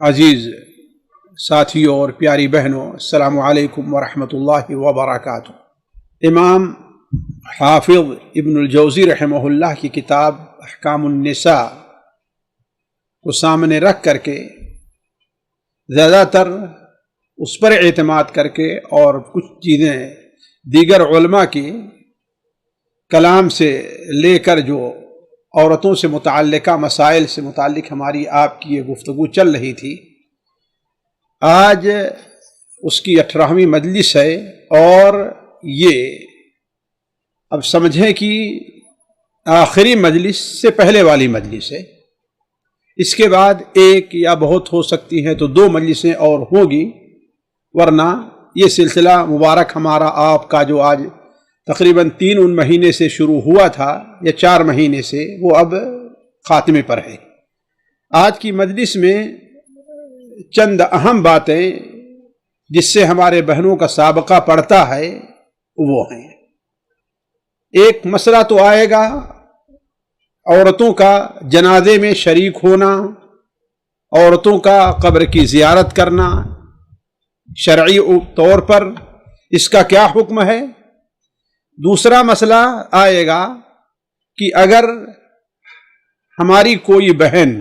عزیز ساتھیوں اور پیاری بہنوں، السلام علیکم ورحمۃ اللہ وبرکاتہ۔ امام حافظ ابن الجوزی رحمہ اللہ کی کتاب احکام النساء کو سامنے رکھ کر کے زیادہ تر اس پر اعتماد کر کے اور کچھ چیزیں دیگر علماء کی کلام سے لے کر جو عورتوں سے متعلقہ مسائل سے متعلق ہماری آپ کی یہ گفتگو چل رہی تھی، آج اس کی 18ویں مجلس ہے اور یہ اب سمجھیں کہ آخری مجلس سے پہلے والی مجلس ہے۔ اس کے بعد ایک یا بہت ہو سکتی ہیں تو 2 مجلسیں اور ہوگی، ورنہ یہ سلسلہ مبارک ہمارا آپ کا جو آج تقریباً 3 مہینے سے شروع ہوا تھا یا 4 مہینے سے، وہ اب خاتمے پر ہے۔ آج کی مجلس میں چند اہم باتیں جس سے ہمارے بہنوں کا سابقہ پڑتا ہے وہ ہیں۔ ایک مسئلہ تو آئے گا عورتوں کا جنازے میں شریک ہونا، عورتوں کا قبر کی زیارت کرنا شرعی طور پر اس کا کیا حکم ہے۔ دوسرا مسئلہ آئے گا کہ اگر ہماری کوئی بہن،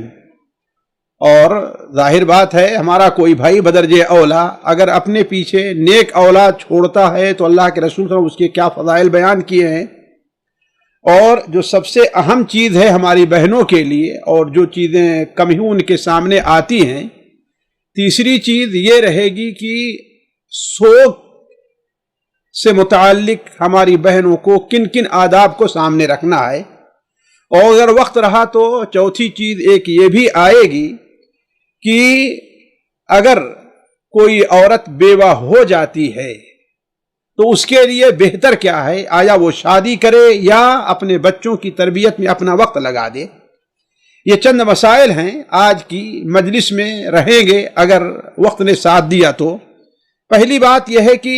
اور ظاہر بات ہے ہمارا کوئی بھائی بدرجہ اولا اگر اپنے پیچھے نیک اولاد چھوڑتا ہے تو اللہ کے رسول صلی اللہ علیہ وسلم اس کے کیا فضائل بیان کیے ہیں، اور جو سب سے اہم چیز ہے ہماری بہنوں کے لیے اور جو چیزیں کم ہی ان کے سامنے آتی ہیں، تیسری چیز یہ رہے گی کہ سوگ سے متعلق ہماری بہنوں کو کن کن آداب کو سامنے رکھنا ہے، اور اگر وقت رہا تو چوتھی چیز ایک یہ بھی آئے گی کہ اگر کوئی عورت بیوہ ہو جاتی ہے تو اس کے لیے بہتر کیا ہے، آیا وہ شادی کرے یا اپنے بچوں کی تربیت میں اپنا وقت لگا دے۔ یہ چند مسائل ہیں آج کی مجلس میں رہیں گے اگر وقت نے ساتھ دیا تو۔ پہلی بات یہ ہے کہ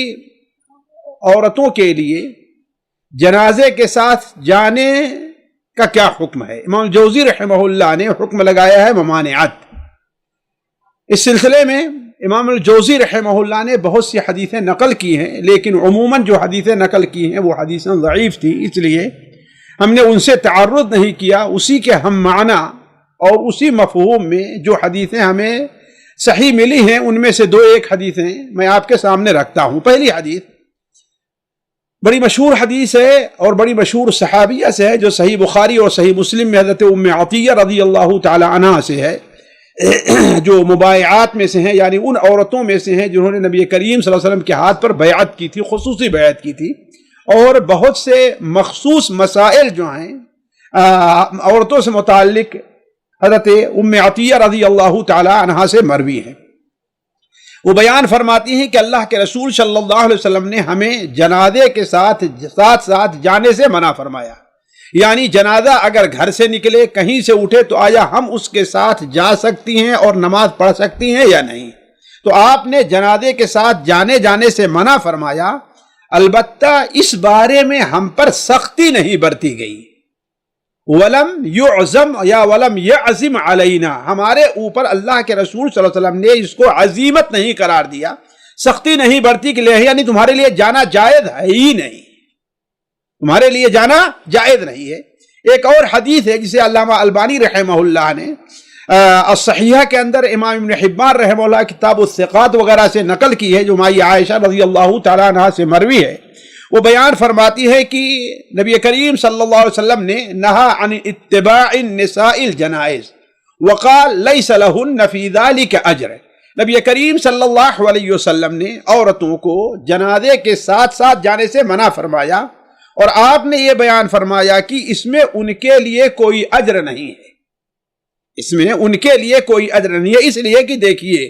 عورتوں کے لیے جنازے کے ساتھ جانے کا کیا حکم ہے۔ امام جوزی رحمہ اللہ نے حکم لگایا ہے ممانعت۔ اس سلسلے میں امام الجوزی رحمہ اللہ نے بہت سی حدیثیں نقل کی ہیں، لیکن عموماً جو حدیثیں نقل کی ہیں وہ حدیثیں ضعیف تھیں، اس لیے ہم نے ان سے تعرض نہیں کیا۔ اسی کے ہم معنی اور اسی مفہوم میں جو حدیثیں ہمیں صحیح ملی ہیں ان میں سے 2-1 حدیثیں میں آپ کے سامنے رکھتا ہوں۔ پہلی حدیث بڑی مشہور حدیث ہے اور بڑی مشہور صحابیہ سے ہے، جو صحیح بخاری اور صحیح مسلم میں حضرت ام عطیہ رضی اللہ تعالی عنہا سے ہے، جو مبایعات میں سے ہیں، یعنی ان عورتوں میں سے ہیں جنہوں نے نبی کریم صلی اللہ علیہ وسلم کے ہاتھ پر بیعت کی تھی، خصوصی بیعت کی تھی، اور بہت سے مخصوص مسائل جو ہیں عورتوں سے متعلق حضرت ام عطیہ رضی اللہ تعالی عنہا سے مروی ہیں۔ وہ بیان فرماتی ہیں کہ اللہ کے رسول صلی اللہ علیہ وسلم نے ہمیں جنازے کے ساتھ جانے سے منع فرمایا، یعنی جنازہ اگر گھر سے نکلے کہیں سے اٹھے تو آیا ہم اس کے ساتھ جا سکتی ہیں اور نماز پڑھ سکتی ہیں یا نہیں۔ تو آپ نے جنازے کے ساتھ جانے سے منع فرمایا، البتہ اس بارے میں ہم پر سختی نہیں برتی گئی۔ ولم يعزم یا ولم يعزم علینا، ہمارے اوپر اللہ کے رسول صلی اللہ علیہ وسلم نے اس کو عزیمت نہیں قرار دیا، سختی نہیں برتی کہ یعنی تمہارے لیے جانا جائز ہے ہی نہیں، تمہارے لیے جانا جائز نہیں ہے۔ ایک اور حدیث ہے جسے علامہ البانی رحمہ اللہ نے الصحیحہ کے اندر، امام ابن حبان رحمہ اللہ کتاب الثقات وغیرہ سے نقل کی ہے، جو مائی عائشہ رضی اللہ تعالیٰ عنہا سے مروی ہے۔ وہ بیان فرماتی ہے کہ نبی کریم صلی اللہ علیہ وسلم نے نہا عن اتباع النساء الجنائز وقال لیس لہن فی ذلک اجر۔ نبی کریم صلی اللہ علیہ وسلم نے عورتوں کو جنازے کے ساتھ جانے سے منع فرمایا، اور آپ نے یہ بیان فرمایا کہ اس میں ان کے لیے کوئی اجر نہیں ہے، اس میں ان کے لیے کوئی اجر نہیں ہے، اس لیے کہ دیکھیے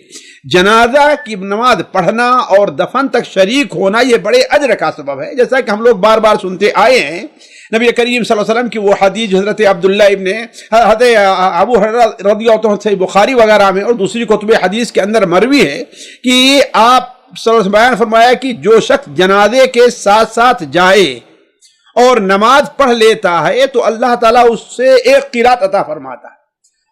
جنازہ کی نماز پڑھنا اور دفن تک شریک ہونا یہ بڑے اجر کا سبب ہے، جیسا کہ ہم لوگ بار بار سنتے آئے ہیں۔ نبی کریم صلی اللہ علیہ وسلم کی وہ حدیث حضرت عبداللہ ابن حضرت ابو ہریرہ رضی اللہ عنہ سے بخاری وغیرہ میں اور دوسری کتب حدیث کے اندر مروی ہے کہ آپ صلی اللہ علیہ وسلم بیان فرمایا کہ جو شخص جنازے کے ساتھ جائے اور نماز پڑھ لیتا ہے تو اللہ تعالیٰ اس سے 1 قرات عطا فرماتا ہے،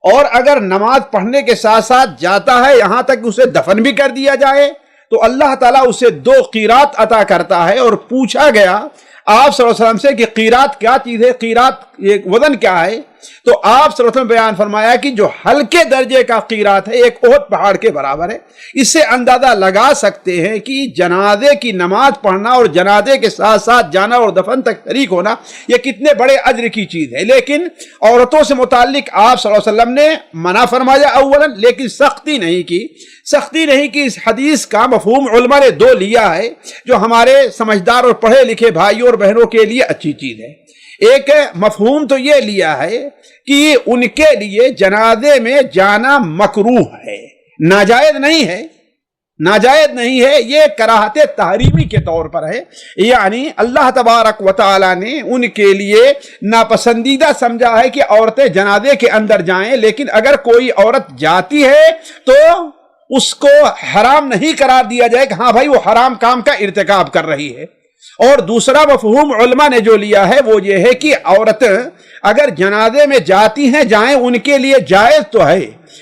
اور اگر نماز پڑھنے کے ساتھ ساتھ جاتا ہے یہاں تک اسے دفن بھی کر دیا جائے تو اللہ تعالیٰ اسے 2 قیرات عطا کرتا ہے۔ اور پوچھا گیا آپ صلی اللہ علیہ وسلم سے کہ قیرات کیا چیز ہے، قیرات ایک وزن کیا ہے؟ تو آپ صلی اللہ علیہ وسلم بیان فرمایا کہ جو ہلکے درجے کا قیرات ہے ایک احد پہاڑ کے برابر ہے۔ اس سے اندازہ لگا سکتے ہیں کہ جنازے کی نماز پڑھنا اور جنازے کے ساتھ ساتھ جانا اور دفن تک شریک ہونا یہ کتنے بڑے اجر کی چیز ہے۔ لیکن عورتوں سے متعلق آپ صلی اللہ علیہ وسلم نے منع فرمایا اولاً، لیکن سختی نہیں کی۔ اس حدیث کا مفہوم علماء نے 2 لیا ہے جو ہمارے سمجھدار اور پڑھے لکھے بھائیوں اور بہنوں کے لیے اچھی چیز ہے۔ ایک مفہوم تو یہ لیا ہے کہ ان کے لیے جنازے میں جانا مکروہ ہے، ناجائز نہیں ہے، یہ کراہت تحریمی کے طور پر ہے، یعنی اللہ تبارک و تعالی نے ان کے لیے ناپسندیدہ سمجھا ہے کہ عورتیں جنازے کے اندر جائیں، لیکن اگر کوئی عورت جاتی ہے تو اس کو حرام نہیں قرار دیا جائے کہ ہاں بھائی وہ حرام کام کا ارتکاب کر رہی ہے۔ اور دوسرا مفہوم علماء نے جو لیا ہے وہ یہ ہے کہ عورتیں اگر جنازے میں جاتی ہیں جائیں، ان کے لیے جائز تو ہے،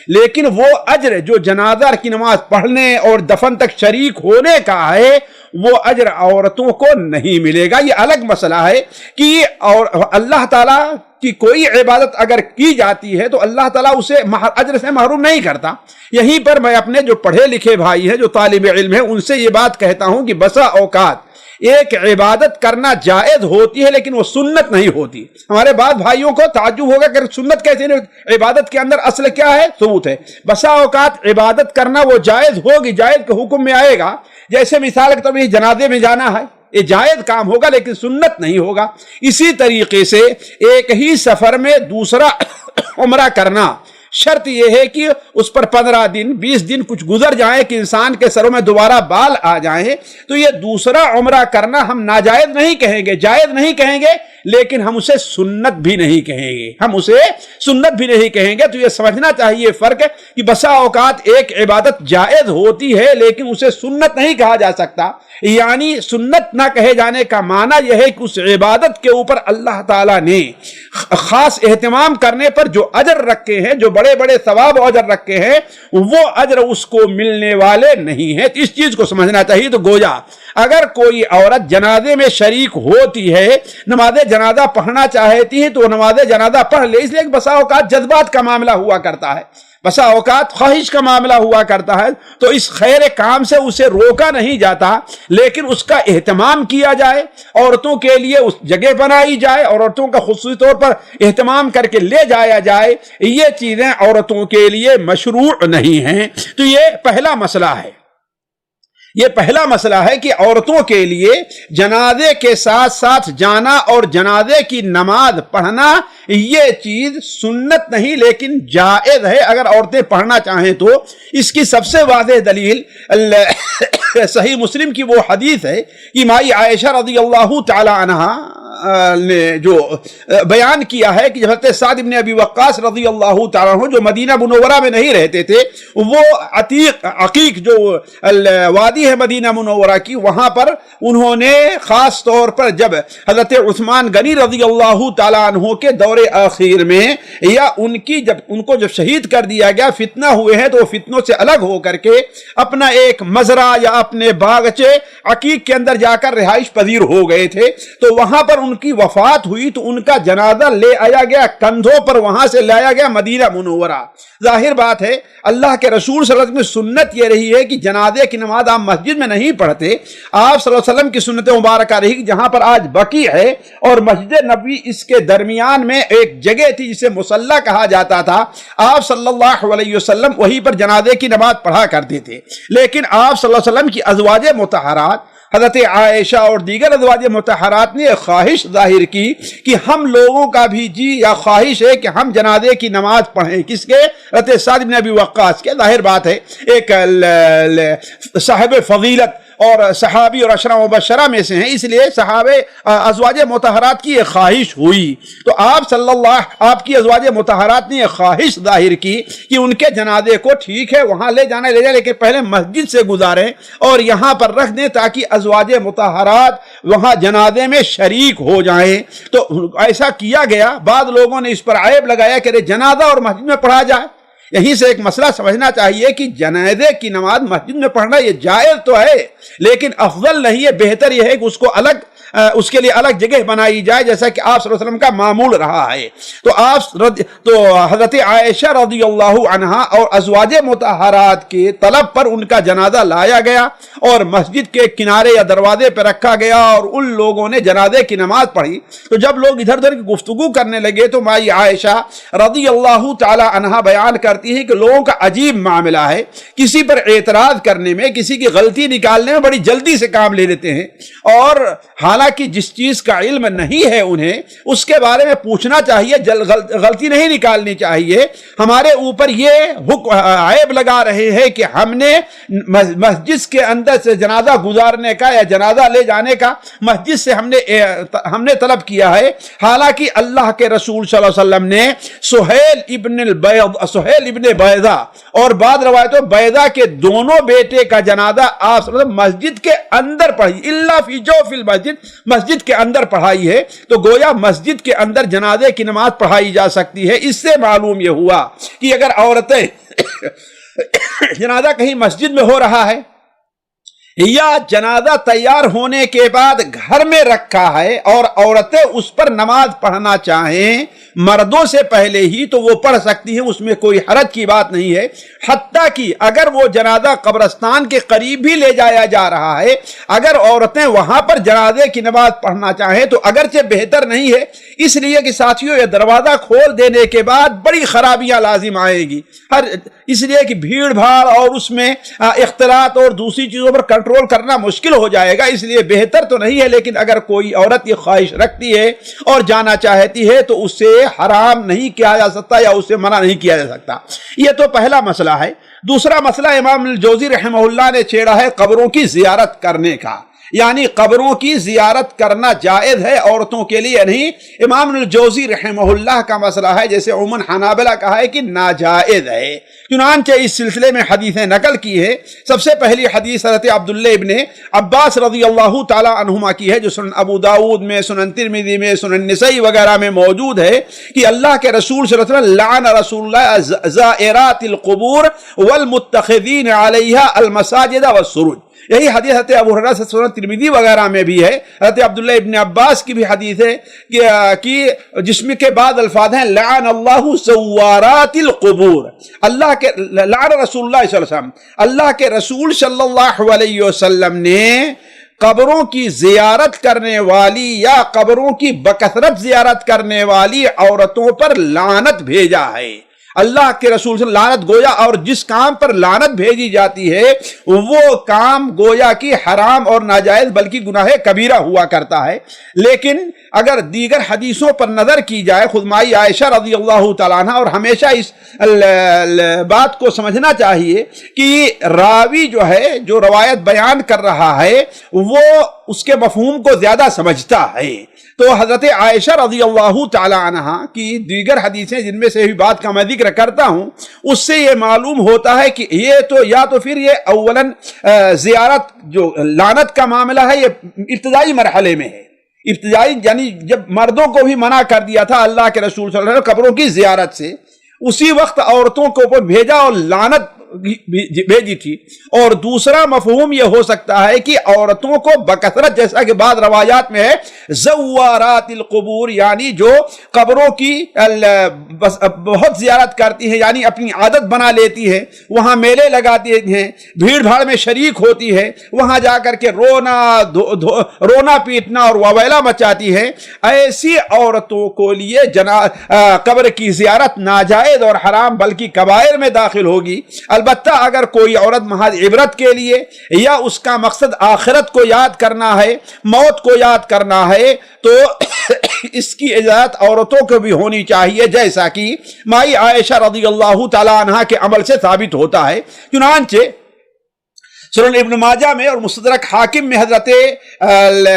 لیکن وہ اجر جو جنازہ کی نماز پڑھنے اور دفن تک شریک ہونے کا ہے وہ اجر عورتوں کو نہیں ملے گا۔ یہ الگ مسئلہ ہے کہ اور اللہ تعالیٰ کی کوئی عبادت اگر کی جاتی ہے تو اللہ تعالیٰ اسے اجر سے محروم نہیں کرتا۔ یہیں پر میں اپنے جو پڑھے لکھے بھائی ہیں جو طالب علم ہیں ان سے یہ بات کہتا ہوں کہ بسا اوقات ایک عبادت کرنا جائز ہوتی ہے لیکن وہ سنت نہیں ہوتی۔ ہمارے بعض بھائیوں کو تعجب ہوگا کہ سنت کیسے نہیں؟ عبادت کے اندر اصل کیا ہے؟ ثبوت ہے۔ بسا اوقات عبادت کرنا وہ جائز ہوگی، جائز کے حکم میں آئے گا، جیسے مثال کے طور پر جنازے میں جانا ہے، یہ جائز کام ہوگا لیکن سنت نہیں ہوگا۔ اسی طریقے سے ایک ہی سفر میں دوسرا عمرہ کرنا، شرط یہ ہے کہ اس پر 15 دن 20 دن کچھ گزر جائیں کہ انسان کے سروں میں دوبارہ بال آ جائیں، تو یہ دوسرا عمرہ کرنا ہم ناجائز نہیں کہیں گے، جائز نہیں کہیں گے، لیکن ہم اسے سنت بھی نہیں کہیں گے۔ تو یہ سمجھنا چاہیے فرق کہ بسا اوقات ایک عبادت جائز ہوتی ہے لیکن اسے سنت نہیں کہا جا سکتا، یعنی سنت نہ کہے جانے کا معنی یہ ہے کہ اس عبادت کے اوپر اللہ تعالیٰ نے خاص اہتمام کرنے پر جو اجر رکھے ہیں، جو بڑے بڑے ثواب و اجر رکھے ہیں، وہ اجر اس کو ملنے والے نہیں ہیں۔ اس چیز کو سمجھنا چاہیے۔ تو گویا اگر کوئی عورت جنازے میں شریک ہوتی ہے، نماز جنازہ پڑھنا چاہتی ہے تو نماز جنازہ پڑھ لے، اس لیے کہ بسا اوقات جذبات کا معاملہ ہوا کرتا ہے، بسا اوقات خواہش کا معاملہ ہوا کرتا ہے، تو اس خیر کام سے اسے روکا نہیں جاتا، لیکن اس کا اہتمام کیا جائے، عورتوں کے لیے اس جگہ بنائی جائے، عورتوں کا خصوصی طور پر اہتمام کر کے لے جایا جائے، یہ چیزیں عورتوں کے لیے مشروع نہیں ہیں۔ تو یہ پہلا مسئلہ ہے کہ عورتوں کے لیے جنازے کے ساتھ ساتھ جانا اور جنازے کی نماز پڑھنا یہ چیز سنت نہیں لیکن جائز ہے اگر عورتیں پڑھنا چاہیں تو۔ اس کی سب سے واضح دلیل صحیح مسلم کی وہ حدیث ہے کہ مائی عائشہ رضی اللہ تعالی عنہا نے جو بیان کیا ہے کہ حضرت سعد بن ابی وقاص رضی اللہ تعالیٰ عنہ جو مدینہ منورہ میں نہیں رہتے تھے، وہ عقیق جو وادی ہے مدینہ منورہ کی، وہاں پر انہوں نے خاص طور پر جب حضرت عثمان غنی رضی اللہ تعالیٰ عنہ کے دور آخر میں یا ان کو جب شہید کر دیا گیا، فتنہ ہوئے ہیں، تو وہ فتنوں سے الگ ہو کر کے اپنا ایک مزرعہ یا اپنے باغچے عقیق کے اندر جا کر رہائش پذیر ہو گئے تھے۔ تو وہاں پر ان کی وفات ہوئی تو ان کا جنازہ لے آیا گیا کندھوں پر، وہاں سے لایا گیا مدینہ منورہ۔ ظاہر بات ہے اللہ کے رسول صلی اللہ علیہ وسلم کی سنت یہ رہی ہے کہ جنازے کی نماز آپ مسجد میں نہیں پڑھتے۔ آپ صلی اللہ علیہ وسلم کی سنت مبارکہ رہی کہ جہاں پر آج بقیع ہے اور مسجد نبوی اس کے درمیان میں ایک جگہ تھی جسے مصلی کہا جاتا تھا، آپ صلی اللہ علیہ وسلم وہیں پر جنازے کی نماز پڑھا کرتے تھے۔ لیکن آپ صلی اللہ علیہ وسلم کی ازواج مطہرات حضرت عائشہ اور دیگر ازواج مطہرات نے خواہش ظاہر کی کہ ہم لوگوں کا بھی جی یا خواہش ہے کہ ہم جنازے کی نماز پڑھیں۔ کس کے؟ حضرت سعد بن ابی وقاص کے۔ ظاہر بات ہے ایک صاحب فضیلت اور صحابی اور عشرہ مبشرہ میں سے ہیں، اس لیے صحابہ ازواج مطہرات کی یہ خواہش ہوئی، تو آپ کی ازواج مطہرات نے یہ خواہش ظاہر کی کہ ان کے جنازے کو ٹھیک ہے وہاں لے جانا لے جائیں، لیکن پہلے مسجد سے گزاریں اور یہاں پر رکھ دیں تاکہ ازواج مطہرات وہاں جنازے میں شریک ہو جائیں۔ تو ایسا کیا گیا۔ بعض لوگوں نے اس پر عیب لگایا کہ جنازہ اور مسجد میں پڑھا جائے۔ یہیں سے ایک مسئلہ سمجھنا چاہیے کہ جنازے کی نماز مسجد میں پڑھنا یہ جائز تو ہے، لیکن افضل نہیں ہے، بہتر یہ ہے کہ اس کے لیے الگ جگہ بنائی جائے، جیسا کہ آپ صلی اللہ علیہ وسلم کا معمول رہا ہے۔ تو حضرت عائشہ رضی اللہ عنہا اور ازواج مطہرات کے طلب پر ان کا جنازہ لایا گیا اور مسجد کے کنارے یا دروازے پہ رکھا گیا اور ان لوگوں نے جنازے کی نماز پڑھی۔ تو جب لوگ ادھر ادھر کی گفتگو کرنے لگے تو مائی عائشہ رضی اللہ تعالی عنہا بیان کرتی ہیں کہ لوگوں کا عجیب معاملہ ہے، کسی پر اعتراض کرنے میں، کسی کی غلطی نکالنے میں بڑی جلدی سے کام لے لیتے ہیں، اور حالانکہ جس چیز کا علم نہیں ہے انہیں اس کے بارے میں پوچھنا چاہیے، غلطی نہیں نکالنی چاہیے۔ ہمارے اوپر یہ عیب لگا رہے ہیں کہ ہم نے مسجد کے اندر سے جنازہ گزارنے کا یا جنازہ لے جانے کا مسجد سے ہم نے طلب کیا ہے، حالانکہ اللہ کے رسول صلی اللہ علیہ وسلم نے سہیل ابن بیضہ اور بعض روایتوں بیضہ کے دونوں بیٹے کا جنازہ آپ صلی اللہ علیہ وسلم مسجد کے اندر پڑھی، الا فی جوف المسجد، مسجد کے اندر پڑھائی ہے۔ تو گویا مسجد کے اندر جنازے کی نماز پڑھائی جا سکتی ہے۔ اس سے معلوم یہ ہوا کہ اگر عورتیں جنازہ کہیں مسجد میں ہو رہا ہے یا جنازہ تیار ہونے کے بعد گھر میں رکھا ہے اور عورتیں اس پر نماز پڑھنا چاہیں مردوں سے پہلے ہی، تو وہ پڑھ سکتی ہیں، اس میں کوئی حرج کی بات نہیں ہے۔ حتیٰ کہ اگر وہ جنازہ قبرستان کے قریب بھی لے جایا جا رہا ہے، اگر عورتیں وہاں پر جنازے کی نماز پڑھنا چاہیں تو اگرچہ بہتر نہیں ہے، اس لیے کہ ساتھیوں یہ دروازہ کھول دینے کے بعد بڑی خرابیاں لازم آئیں گی، اس لیے کہ بھیڑ بھاڑ اور اس میں اختلاط اور دوسری چیزوں پر کنٹرول کرنا مشکل ہو جائے گا، اس لیے بہتر تو نہیں ہے۔ لیکن اگر کوئی عورت یہ خواہش رکھتی ہے اور جانا چاہتی ہے تو اسے حرام نہیں کیا جا سکتا یا اسے منع نہیں کیا جا سکتا۔ یہ تو پہلا مسئلہ ہے۔ دوسرا مسئلہ امام الجوزی رحمہ اللہ نے چھیڑا ہے قبروں کی زیارت کرنے کا، یعنی قبروں کی زیارت کرنا جائز ہے، عورتوں کے لیے نہیں۔ امام الجوزی رحمہ اللہ کا مسئلہ ہے، جیسے عموماً حنابلہ کہا ہے کہ ناجائز ہے، چنانچہ اس سلسلے میں حدیثیں نقل کی ہے۔ سب سے پہلی حدیث حضرت عبداللہ ابن عباس رضی اللہ تعالی عنہما کی ہے، جو سنن ابو داود میں، سنن ترمذی میں، سنن نسائی وغیرہ میں موجود ہے کہ اللہ کے رسول صلی اللہ علیہ وسلم لعن رسول اللہ زائرات القبور والمتخذین علیہا المساجد والسروج۔ یہی حدیث حضرت ابو ہریرہ سے سنن ترمذی وغیرہ میں بھی ہے۔ حضرت عبداللہ ابن عباس کی بھی حدیث ہے کہ جس میں کے بعد الفاظ ہیں لعن اللہ زوارات القبور، اللہ کے لعن رسول اللہ صلی اللہ علیہ وسلم، اللہ کے رسول صلی اللہ علیہ وسلم نے قبروں کی زیارت کرنے والی یا قبروں کی بکثرت زیارت کرنے والی عورتوں پر لعنت بھیجا ہے۔ اللہ کے رسول سے لعنت گویا، اور جس کام پر لعنت بھیجی جاتی ہے وہ کام گویا کی حرام اور ناجائز بلکہ گناہ کبیرہ ہوا کرتا ہے۔ لیکن اگر دیگر حدیثوں پر نظر کی جائے، خود مائی عائشہ رضی اللہ تعالیٰ عنہ، اور ہمیشہ اس بات کو سمجھنا چاہیے کہ راوی جو ہے، جو روایت بیان کر رہا ہے، وہ اس کے مفہوم کو زیادہ سمجھتا ہے۔ تو حضرت عائشہ رضی اللہ تعالی عنہا کی دیگر حدیثیں جن میں سے بھی بات کا میں ذکر کرتا ہوں، اس سے یہ معلوم ہوتا ہے کہ یہ تو یا تو پھر یہ اولاً زیارت جو لعنت کا معاملہ ہے یہ ابتدائی مرحلے میں ہے، ابتدائی یعنی جب مردوں کو بھی منع کر دیا تھا اللہ کے رسول صلی اللہ علیہ وسلم قبروں کی زیارت سے، اسی وقت عورتوں کو اوپر بھیجا اور لعنت بھیجی تھی۔ اور دوسرا مفہوم یہ ہو سکتا ہے کہ عورتوں کو بکثرت، جیسا کہ بعض روایات میں ہے زوارات القبور، یعنی جو قبروں کی بہت زیارت کرتی ہیں، یعنی اپنی عادت بنا لیتی ہے، وہاں میلے لگاتی ہیں، بھیڑ بھاڑ میں شریک ہوتی ہے، وہاں جا کر کے رونا پیٹنا اور وویلا مچاتی ہے، ایسی عورتوں کو لیے قبر کی زیارت ناجائز اور حرام بلکہ کبائر میں داخل ہوگی۔ البتہ اگر کوئی عورت محض عبرت کے لیے یا اس کا مقصد آخرت کو یاد کرنا ہے، موت کو یاد کرنا ہے، تو اس کی اجازت عورتوں کو بھی ہونی چاہیے، جیسا کہ مائی عائشہ رضی اللہ تعالی عنہا کے عمل سے ثابت ہوتا ہے۔ چنانچہ سنن ابن ماجہ میں اور مستدرک حاکم میں حضرت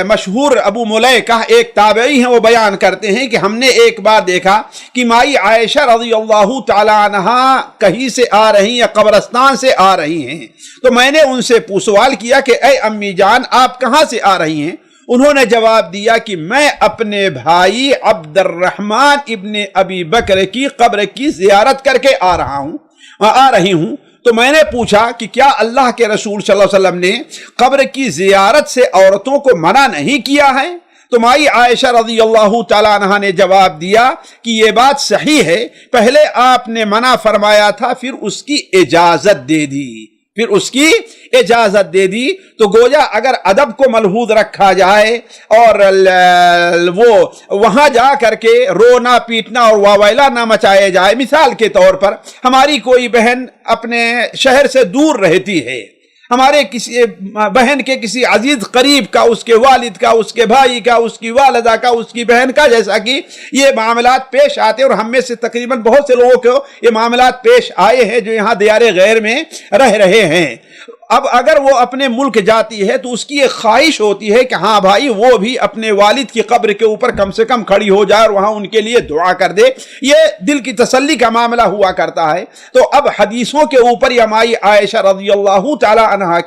مشہور ابو ملیکہ ایک تابعی ہیں، وہ بیان کرتے ہیں کہ ہم نے ایک بار دیکھا کہ مائی عائشہ رضی اللہ تعالی عنہا کہیں سے آ رہی یا قبرستان سے آ رہی ہیں، تو میں نے ان سے سوال کیا کہ اے امی جان آپ کہاں سے آ رہی ہیں؟ انہوں نے جواب دیا کہ میں اپنے بھائی عبد الرحمن ابن ابی بکر کی قبر کی زیارت کر کے آ رہی ہوں۔ تو میں نے پوچھا کہ کیا اللہ کے رسول صلی اللہ علیہ وسلم نے قبر کی زیارت سے عورتوں کو منع نہیں کیا ہے؟ تو مائی عائشہ رضی اللہ تعالیٰ عنہ نے جواب دیا کہ یہ بات صحیح ہے، پہلے آپ نے منع فرمایا تھا، پھر اس کی اجازت دے دی، تو گویا اگر ادب کو ملحوظ رکھا جائے اور وہ وہاں جا کر کے رونا پیٹنا اور واویلا نہ مچائے جائے، مثال کے طور پر ہماری کوئی بہن اپنے شہر سے دور رہتی ہے، ہمارے کسی بہن کے کسی عزیز قریب کا، اس کے والد کا، اس کے بھائی کا، اس کی والدہ کا، اس کی بہن کا، جیسا کہ یہ معاملات پیش آتے، اور ہم میں سے تقریباً بہت سے لوگوں کو یہ معاملات پیش آئے ہیں جو یہاں دیار غیر میں رہ رہے ہیں۔ اب اگر وہ اپنے ملک جاتی ہے تو اس کی ایک خواہش ہوتی ہے کہ ہاں بھائی وہ بھی اپنے والد کی قبر کے اوپر کم سے کم کھڑی ہو جائے اور وہاں ان کے لیے دعا کر دے، یہ دل کی تسلی کا معاملہ ہوا کرتا ہے۔ تو اب حدیثوں کے اوپر یا مائی عائشہ رضی اللہ تعالی عنہا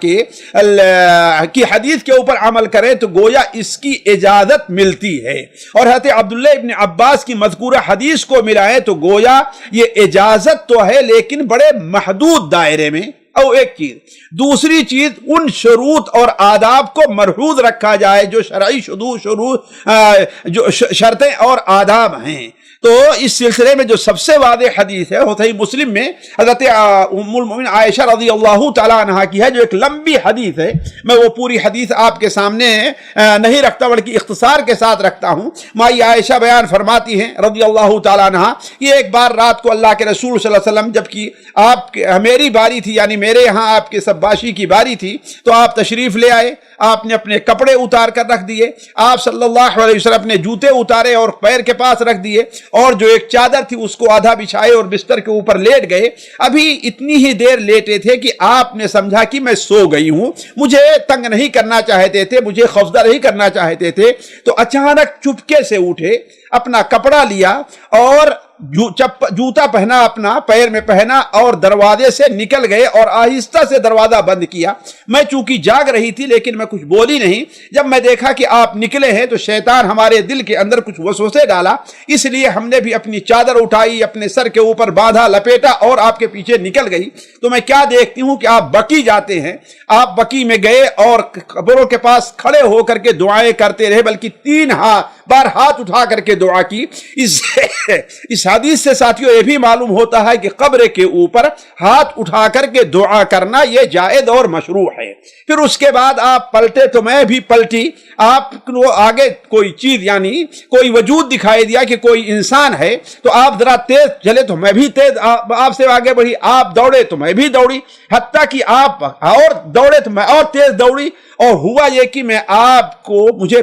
کی حدیث کے اوپر عمل کریں تو گویا اس کی اجازت ملتی ہے، اور حضرت عبداللہ ابن عباس کی مذکورہ حدیث کو ملائیں تو گویا یہ اجازت تو ہے لیکن بڑے محدود دائرے میں۔ او ایک چیز، دوسری چیز ان شروط اور آداب کو مرحوظ رکھا جائے جو شرعی جو شرطیں اور آداب ہیں۔ تو اس سلسلے میں جو سب سے واضح حدیث ہے وہ صحیح مسلم میں حضرت ام المؤمنین عائشہ رضی اللہ تعالیٰ عنہا کی ہے، جو ایک لمبی حدیث ہے، میں وہ پوری حدیث آپ کے سامنے نہیں رکھتا بلکہ اختصار کے ساتھ رکھتا ہوں۔ مائی عائشہ بیان فرماتی ہیں رضی اللہ تعالیٰ عنہا کہ ایک بار رات کو اللہ کے رسول صلی اللہ علیہ وسلم، جبکہ میری باری تھی، یعنی میرے یہاں آپ کے سباشی کی باری تھی، تو آپ تشریف لے آئے، آپ نے اپنے کپڑے اتار کر رکھ دیے، آپ صلی اللہ علیہ وسلم اپنے جوتے اتارے اور پیر کے پاس رکھ دیے، اور جو ایک چادر تھی اس کو آدھا بچھائے اور بستر کے اوپر لیٹ گئے۔ ابھی اتنی ہی دیر لیٹے تھے کہ آپ نے سمجھا کہ میں سو گئی ہوں، مجھے تنگ نہیں کرنا چاہتے تھے، مجھے خوفزدہ نہیں کرنا چاہتے تھے، تو اچانک چپکے سے اٹھے، اپنا کپڑا لیا اور جوتا پہنا، اپنا پیر میں پہنا اور دروازے سے نکل گئے اور آہستہ سے دروازہ بند کیا۔ میں چونکہ جاگ رہی تھی لیکن میں کچھ بولی نہیں۔ جب میں دیکھا کہ آپ نکلے ہیں تو شیطان ہمارے دل کے اندر کچھ وسوسے ڈالا، اس لیے ہم نے بھی اپنی چادر اٹھائی، اپنے سر کے اوپر باندھا، لپیٹا اور آپ کے پیچھے نکل گئی۔ تو میں کیا دیکھتی ہوں کہ آپ بقی جاتے ہیں، آپ بقی میں گئے اور قبروں کے پاس کھڑے ہو کر کے دعائیں کرتے رہے، بلکہ 3 بار ہاتھ اٹھا کر کے دعا کی۔ اس حدیث سے ساتھیوں یہ بھی معلوم ہوتا ہے کہ قبر کے اوپر ہاتھ اٹھا کر کے دعا کرنا یہ جائز اور مشروع ہے۔ پھر اس کے بعد آپ پلٹے تو میں بھی پلٹی، آپ کو آگے کوئی چیز یعنی کوئی وجود دکھائی دیا کہ کوئی انسان ہے، تو آپ ذرا تیز چلے تو میں بھی تیز آپ سے آگے بڑھی، آپ دوڑے تو میں بھی دوڑی، حتیٰ کہ آپ اور دوڑے تو میں اور تیز دوڑی، اور ہوا یہ کہ میں آپ کو مجھے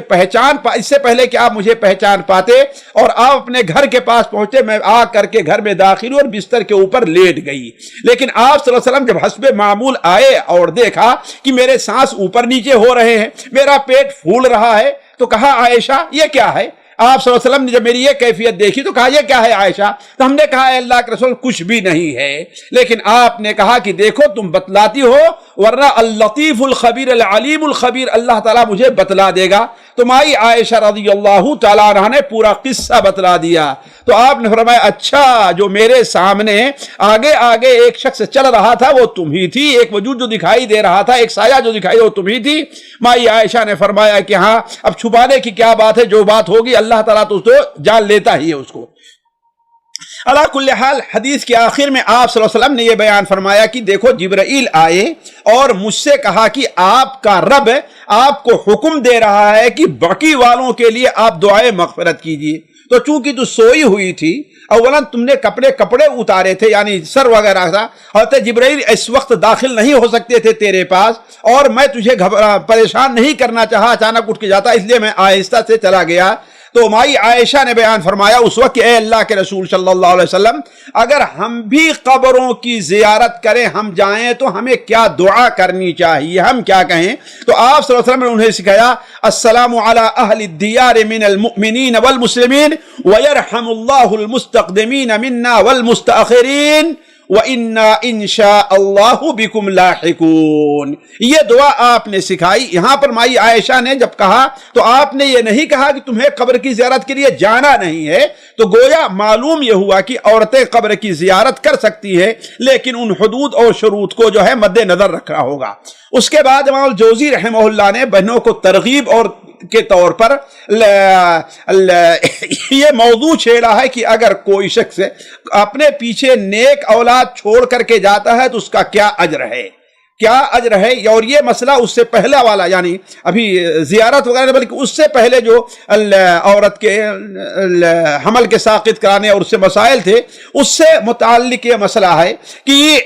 اس سے پہلے کہ آپ مجھے پہچان پاتے اور آپ اپنے گھر کے پاس پہنچے، میں آ کر کے گھر میں داخل ہوئی اور بستر کے اوپر لیٹ گئی۔ لیکن آپ صلی اللہ علیہ وسلم جب حسب معمول آئے اور دیکھا کہ میرے سانس اوپر نیچے ہو رہے ہیں، میرا پیٹ پھول رہا ہے، تو کہا عائشہ یہ کیا ہے؟ آپ صلی اللہ علیہ وسلم نے جب میری یہ کیفیت دیکھی تو کہا یہ کیا ہے عائشہ؟ تو ہم نے کہا اے اللہ کے رسول کچھ بھی نہیں ہے، لیکن آپ نے کہا کہ دیکھو تم بتلاتی ہو، ورنہ اللطیف الخبیر العلیم الخبیر، اللہ تعالیٰ مجھے بتلا دے گا۔ تو مائی عائشہ رضی اللہ تعالیٰ عنہ نے پورا قصہ بتلا دیا۔ تو آپ نے فرمایا اچھا، جو میرے سامنے آگے آگے ایک شخص چل رہا تھا وہ تم ہی تھی، ایک وجود جو دکھائی دے رہا تھا، ایک سایہ جو دکھائی دے وہ تم ہی تھی۔ مائی عائشہ نے فرمایا کہ ہاں، اب چھپانے کی کیا بات ہے، جو بات ہوگی اللہ تعالیٰ تو اس کو جان لیتا ہی ہے اس کو۔ علا کل حال حدیث کے آخر میں آپ صلی اللہ علیہ وسلم نے یہ بیان فرمایا کہ دیکھو جبرائیل آئے اور مجھ سے کہا کہ آپ کا رب آپ کو حکم دے رہا ہے کہ باقی والوں کے لیے آپ دعائے مغفرت کیجیے۔ تو چونکہ تو سوئی ہوئی تھی، اولاً تم نے کپڑے اتارے تھے، یعنی سر وغیرہ تھا، حضرت جبرائیل اس وقت داخل نہیں ہو سکتے تھے تیرے پاس، اور میں تجھے پریشان نہیں کرنا چاہا، اچانک اٹھ کے جاتا، اس لیے میں آہستہ سے چلا گیا۔ تو مائی عائشہ نے بیان فرمایا اس وقت کہ اے اللہ کے رسول صلی اللہ علیہ وسلم، اگر ہم بھی قبروں کی زیارت کریں، ہم جائیں تو ہمیں کیا دعا کرنی چاہیے، ہم کیا کہیں؟ تو آپ صلی اللہ علیہ وسلم نے انہیں سکھایا السلام علی اہل الدیار من المؤمنین والمسلمین ویرحم اللہ المستقدمین منا والمستاخرین وَإِنَّا إِن شَاءَ اللَّهُ بِكُمْ لَاحِقُونَ۔ یہ دعا آپ نے سکھائی۔ یہاں پر مائی عائشہ نے جب کہا تو آپ نے یہ نہیں کہا کہ تمہیں قبر کی زیارت کے لیے جانا نہیں ہے، تو گویا معلوم یہ ہوا کہ عورتیں قبر کی زیارت کر سکتی ہے، لیکن ان حدود اور شروط کو جو ہے مد نظر رکھنا ہوگا۔ اس کے بعد امام الجوزی رحمہ اللہ نے بہنوں کو ترغیب اور کے طور پر یہ موضوع چھیڑا ہے کہ اگر کوئی شخص اپنے پیچھے نیک اولاد چھوڑ کر کے جاتا ہے تو اس کا کیا اجر ہے، کیا اجر ہے۔ اور یہ مسئلہ اس سے پہلا والا، یعنی ابھی زیارت وغیرہ بلکہ اس سے پہلے جو عورت کے حمل کے ساقط کرانے اور اس سے مسائل تھے، اس سے متعلق یہ مسئلہ ہے کہ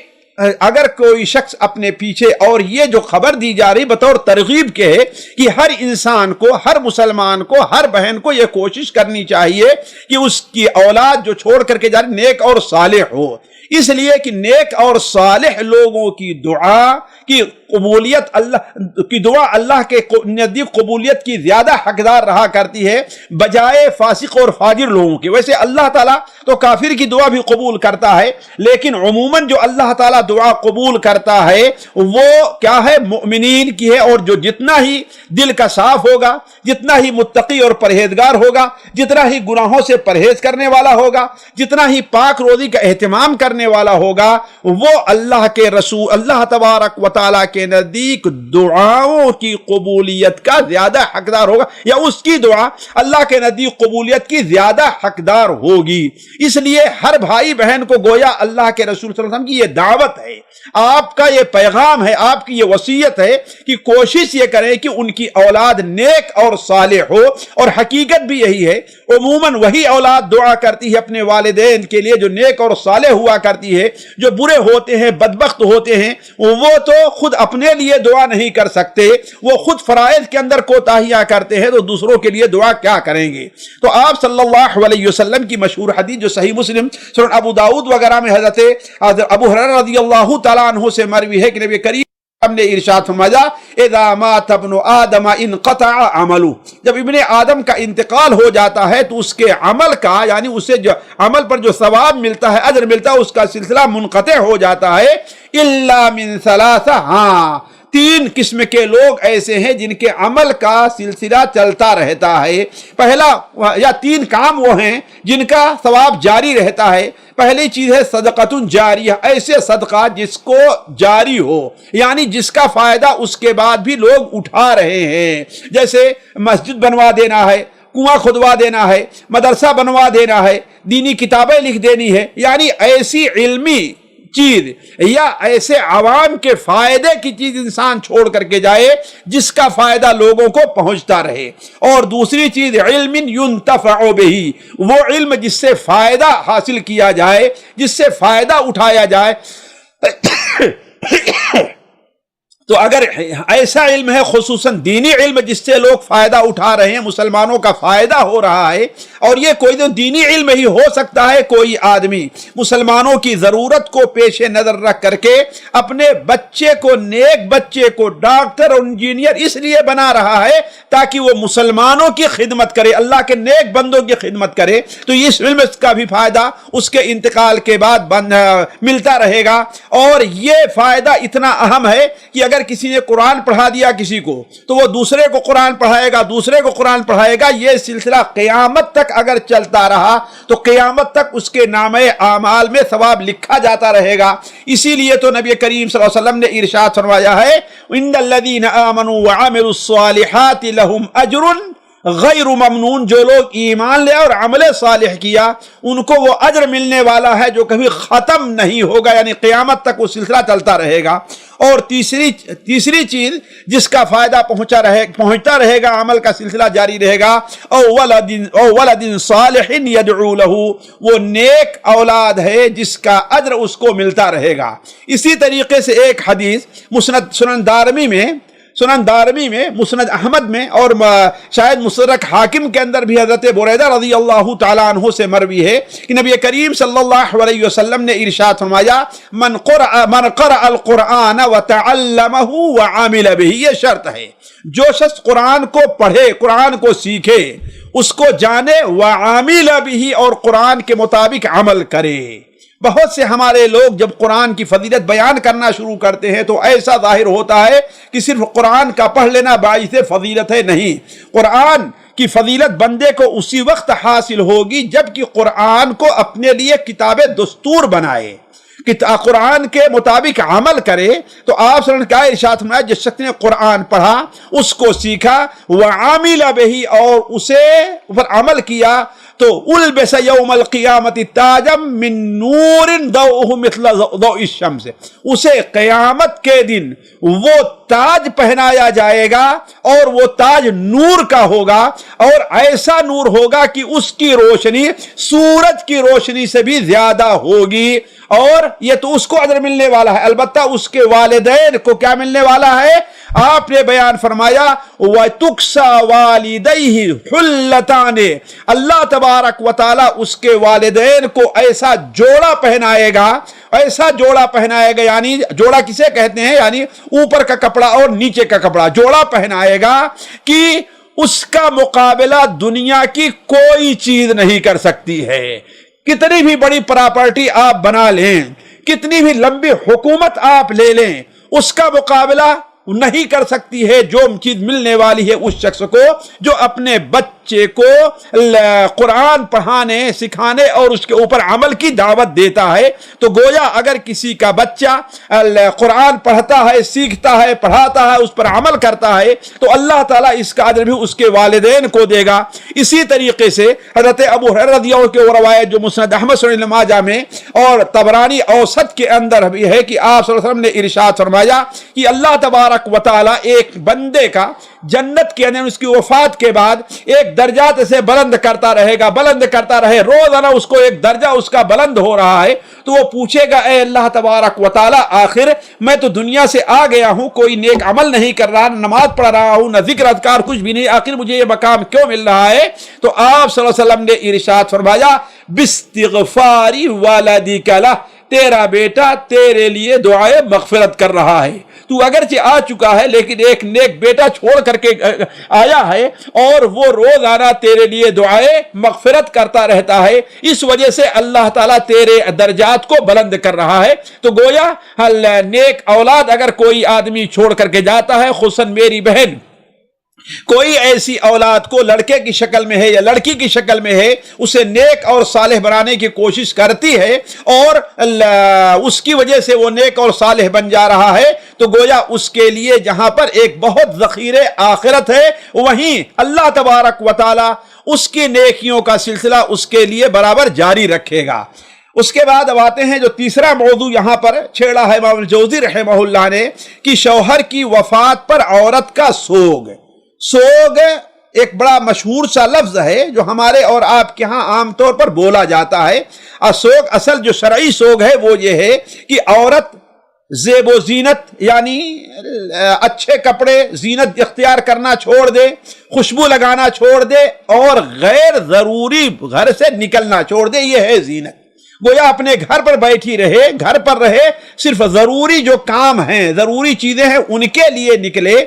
اگر کوئی شخص اپنے پیچھے، اور یہ جو خبر دی جا رہی بطور ترغیب کے ہے کہ ہر انسان کو، ہر مسلمان کو، ہر بہن کو یہ کوشش کرنی چاہیے کہ اس کی اولاد جو چھوڑ کر کے جا رہی نیک اور صالح ہو، اس لیے کہ نیک اور صالح لوگوں کی دعا کی قبولیت، اللہ کی دعا اللہ کے نزدیک قبولیت کی زیادہ حقدار رہا کرتی ہے بجائے فاسق اور فاجر لوگوں کی۔ ویسے اللہ تعالیٰ تو کافر کی دعا بھی قبول کرتا ہے، لیکن عموماً جو اللہ تعالیٰ دعا قبول کرتا ہے وہ کیا ہے؟ مؤمنین کی ہے۔ اور جو جتنا ہی دل کا صاف ہوگا، جتنا ہی متقی اور پرہیزگار ہوگا، جتنا ہی گناہوں سے پرہیز کرنے والا ہوگا، جتنا ہی پاک روزی کا اہتمام کرنے والا ہوگا، وہ اللہ کے رسول اللہ تبارک و تعالیٰ کے نزدیک دعاؤں کی قبولیت کا زیادہ حقدار ہوگا، یا اس کی دعا اللہ کے نزدیک قبولیت کی زیادہ حقدار ہوگی۔ اس لیے ہر بھائی بہن کو گویا اللہ کے رسول صلی اللہ علیہ وسلم کی یہ دعوت ہے، آپ کا یہ پیغام ہے، آپ کی یہ وصیت ہے کہ کوشش یہ کریں کہ ان کی اولاد نیک اور صالح ہو۔ اور حقیقت بھی یہی ہے، عموماً وہی اولاد دعا کرتی ہے اپنے والدین کے لیے جو نیک اور صالح ہوا کرتی ہے۔ جو برے ہوتے ہیں، بدبخت ہوتے ہیں، وہ تو خود اپنے لیے دعا نہیں کر سکتے، وہ خود فرائض کے اندر کوتاہیاں کرتے ہیں، تو دوسروں کے لیے دعا کیا کریں گے؟ تو آپ صلی اللہ علیہ وسلم کی مشہور حدیث جو صحیح مسلم، سنن ابو داؤد وغیرہ میں حضرت ابو ہریرہ رضی اللہ تعالیٰ عنہ سے مروی ہے کہ نبی کریم ہم نے ارشاد فرمایا اذا مات ابن آدم انقطع عملہ، جب ابن آدم کا انتقال ہو جاتا ہے تو اس کے عمل کا، یعنی اسے جو عمل پر جو ثواب ملتا ہے، اجر ملتا ہے، اس کا سلسلہ منقطع ہو جاتا ہے الا من ثلاثہ، ہاں تین قسم کے لوگ ایسے ہیں جن کے عمل کا سلسلہ چلتا رہتا ہے۔ پہلا یا تین کام وہ ہیں جن کا ثواب جاری رہتا ہے۔ پہلی چیز ہے صدقۃ جاریہ، ایسے صدقہ جس کو جاری ہو، یعنی جس کا فائدہ اس کے بعد بھی لوگ اٹھا رہے ہیں، جیسے مسجد بنوا دینا ہے، کنواں کھدوا دینا ہے، مدرسہ بنوا دینا ہے، دینی کتابیں لکھ دینی ہے، یعنی ایسی علمی چیز یا ایسے عوام کے فائدے کی چیز انسان چھوڑ کر کے جائے جس کا فائدہ لوگوں کو پہنچتا رہے۔ اور دوسری چیز علم ينتفع به، وہ علم جس سے فائدہ حاصل کیا جائے، جس سے فائدہ اٹھایا جائے۔ تو اگر ایسا علم ہے خصوصاً دینی علم جس سے لوگ فائدہ اٹھا رہے ہیں، مسلمانوں کا فائدہ ہو رہا ہے، اور یہ کوئی دینی علم ہی ہو سکتا ہے، کوئی آدمی مسلمانوں کی ضرورت کو پیش نظر رکھ کر کے اپنے بچے کو، نیک بچے کو ڈاکٹر اور انجینئر اس لیے بنا رہا ہے تاکہ وہ مسلمانوں کی خدمت کرے، اللہ کے نیک بندوں کی خدمت کرے، تو اس علم کا بھی فائدہ اس کے انتقال کے بعد ملتا رہے گا۔ اور یہ فائدہ اتنا اہم ہے کہ اگر کسی نے قرآن پڑھا دیا کسی کو تو وہ دوسرے کو قرآن پڑھائے گا، دوسرے کو قرآن پڑھائے گا، یہ سلسلہ قیامت تک اگر چلتا رہا تو قیامت تک اس کے نامہ اعمال میں ثواب لکھا جاتا رہے گا۔ اسی لیے تو نبی کریم صلی اللہ علیہ وسلم نے ارشاد فرمایا ہے ان الذین آمنوا وعملوا الصالحات لهم اجر غیر ممنون، جو لوگ ایمان لے اور عمل صالح کیا ان کو وہ اجر ملنے والا ہے جو کبھی ختم نہیں ہوگا، یعنی قیامت تک وہ سلسلہ چلتا رہے گا۔ اور تیسری چیز جس کا فائدہ پہنچتا رہے گا، عمل کا سلسلہ جاری رہے گا، او ولد صالح یدعو له، وہ نیک اولاد ہے جس کا اجر اس کو ملتا رہے گا۔ اسی طریقے سے ایک حدیث مسند سنن دارمی میں سنن دارمی میں، مسند احمد میں، اور شاید مستدرک حاکم کے اندر بھی حضرت بریدہ رضی اللہ تعالیٰ عنہ سے مروی ہے کہ نبی کریم صلی اللہ علیہ وسلم نے ارشاد فرمایا من قرأ القرآن وتعلمہ وعامل بہ، یہ شرط ہے جو شخص قرآن کو پڑھے، قرآن کو سیکھے، اس کو جانے، وعامل بہ، اور قرآن کے مطابق عمل کرے۔ بہت سے ہمارے لوگ جب قرآن کی فضیلت بیان کرنا شروع کرتے ہیں تو ایسا ظاہر ہوتا ہے کہ صرف قرآن کا پڑھ لینا باعث فضیلت ہے، نہیں۔ قرآن کی فضیلت بندے کو اسی وقت حاصل ہوگی جب کہ قرآن کو اپنے لیے کتاب دستور بنائے، قرآن کے مطابق عمل کرے۔ تو آپ صلی اللہ علیہ وسلم کا ارشاد فرمایا جس شخص نے قرآن پڑھا، اس کو سیکھا، وعامل بہ، اور اسے پر عمل کیا، تو البس یوم القیامت تاجا من نور ضوءہ مثل ضوء الشمس، اسے قیامت کے دن وہ تاج پہنایا جائے گا، اور وہ تاج نور کا ہوگا، اور ایسا نور ہوگا کہ اس کی روشنی سورج کی روشنی سے بھی زیادہ ہوگی، اور یہ تو اس کو اجر ملنے والا ہے، البتہ اس کے والدین کو کیا ملنے والا ہے؟ آپ نے بیان فرمایا وَتُكْسَى وَالِدَيْهِ حُلَّتَانِ، اللہ تبارک و تعالیٰ اس کے والدین کو ایسا جوڑا پہنائے گا، ایسا جوڑا پہنائے گا، یعنی جوڑا کسے کہتے ہیں؟ یعنی اوپر کا کپڑا اور نیچے کا کپڑا، جوڑا پہنائے گا کہ اس کا مقابلہ دنیا کی کوئی چیز نہیں کر سکتی ہے۔ کتنی بھی بڑی پراپرٹی آپ بنا لیں، کتنی بھی لمبی حکومت آپ لے لیں، اس کا مقابلہ نہیں کر سکتی ہے جو چیز ملنے والی ہے اس شخص کو جو اپنے بچے کو قرآن پڑھانے، سکھانے اور اس کے اوپر عمل کی دعوت دیتا ہے۔ تو گویا اگر کسی کا بچہ قرآن پڑھتا ہے، سیکھتا ہے، پڑھاتا ہے، اس پر عمل کرتا ہے، تو اللہ تعالیٰ اس کا اجر بھی اس کے والدین کو دے گا۔ اسی طریقے سے حضرت ابو ہریرہ رضی اللہ عنہ کی روایت جو مسند احمد سنن ماجہ میں اور طبرانی اوسط کے اندر بھی ہے کہ آپ صلی اللہ علیہ وسلم نے ارشاد فرمایا کہ اللہ تبارک و تعالی ایک بندے کا جنت کے اندر اس کی وفات کے بعد ایک درجات سے بلند کرتا رہے گا، بلند کرتا رہے، روزانہ اس کو ایک درجہ اس کا بلند ہو رہا ہے۔ تو وہ پوچھے گا اے اللہ تبارک و تعالی، آخر میں تو دنیا سے آ گیا ہوں، کوئی نیک عمل نہیں کر رہا، نہ نماز پڑھ رہا ہوں، نہ ذکر اذکار کچھ بھی نہیں، آخر مجھے یہ مقام کیوں مل رہا ہے؟ تو آپ صلی اللہ علیہ وسلم نے ارشاد فرمایا باستغفار والدک لہ، تیرا بیٹا تیرے لیے دعائے مغفرت کر رہا ہے۔ تو اگرچہ آ چکا ہے لیکن ایک نیک بیٹا چھوڑ کر کے آیا ہے، اور وہ روزانہ تیرے لیے دعائے مغفرت کرتا رہتا ہے، اس وجہ سے اللہ تعالیٰ تیرے درجات کو بلند کر رہا ہے۔ تو گویا نیک اولاد اگر کوئی آدمی چھوڑ کر کے جاتا ہے، خصوصاً میری بہن کوئی ایسی اولاد کو لڑکے کی شکل میں ہے یا لڑکی کی شکل میں ہے، اسے نیک اور صالح بنانے کی کوشش کرتی ہے، اور اس کی وجہ سے وہ نیک اور صالح بن جا رہا ہے، تو گویا اس کے لیے جہاں پر ایک بہت ذخیرے آخرت ہے، وہیں اللہ تبارک و تعالی اس کی نیکیوں کا سلسلہ اس کے لیے برابر جاری رکھے گا۔ اس کے بعد اب آتے ہیں جو تیسرا موضوع یہاں پر چھیڑا ہے امام الجوزی رحمہ اللہ نے، کہ شوہر کی وفات پر عورت کا سوگ۔ سوگ ایک بڑا مشہور سا لفظ ہے جو ہمارے اور آپ کے ہاں عام طور پر بولا جاتا ہے۔ اور سوگ اصل جو شرعی سوگ ہے وہ یہ ہے کہ عورت زیب و زینت یعنی اچھے کپڑے زینت اختیار کرنا چھوڑ دے، خوشبو لگانا چھوڑ دے، اور غیر ضروری گھر سے نکلنا چھوڑ دے، یہ ہے زینت۔ گویا اپنے گھر پر بیٹھی رہے، گھر پر رہے، صرف ضروری جو کام ہیں، ضروری چیزیں ہیں ان کے لیے نکلے،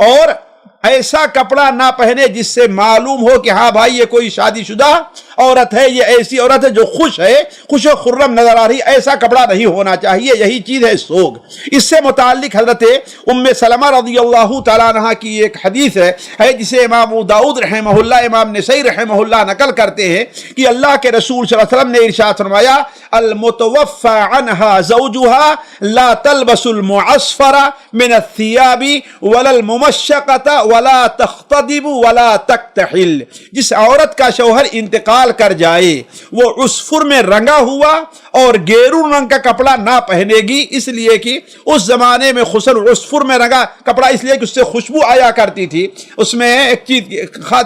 اور ایسا کپڑا نہ پہنے جس سے معلوم ہو کہ ہاں بھائی یہ کوئی شادی شدہ عورت ہے، یہ ایسی عورت ہے جو خوش ہے، خوش و خرم نظر آ رہی، ایسا کپڑا نہیں ہونا چاہیے، یہی چیز ہے سوگ۔ اس سے متعلق حضرت ام سلمہ رضی اللہ تعالیٰ عنہ کی ایک حدیث ہے جسے امام ابو داؤد رحمہ اللہ، امام نسائی رحمہ اللہ نقل کرتے ہیں کہ اللہ کے رسول صلی اللہ علیہ وسلم نے ارشاد فرمایا المتوفى عنها زوجها لا تلبس المعصفر من الثياب ولا الممشقة ولا تختضب ولا تکتحل، جس عورت کا شوہر انتقال کر جائے وہ عصفر میں رنگا ہوا اور گیرون رنگ کا کپڑا نہ پہنے گی، اس لیے کہ اس زمانے میں خسر عصفر میں رنگا کپڑا، اس لیے کہ اس سے خوشبو آیا کرتی تھی، اس میں ایک چیز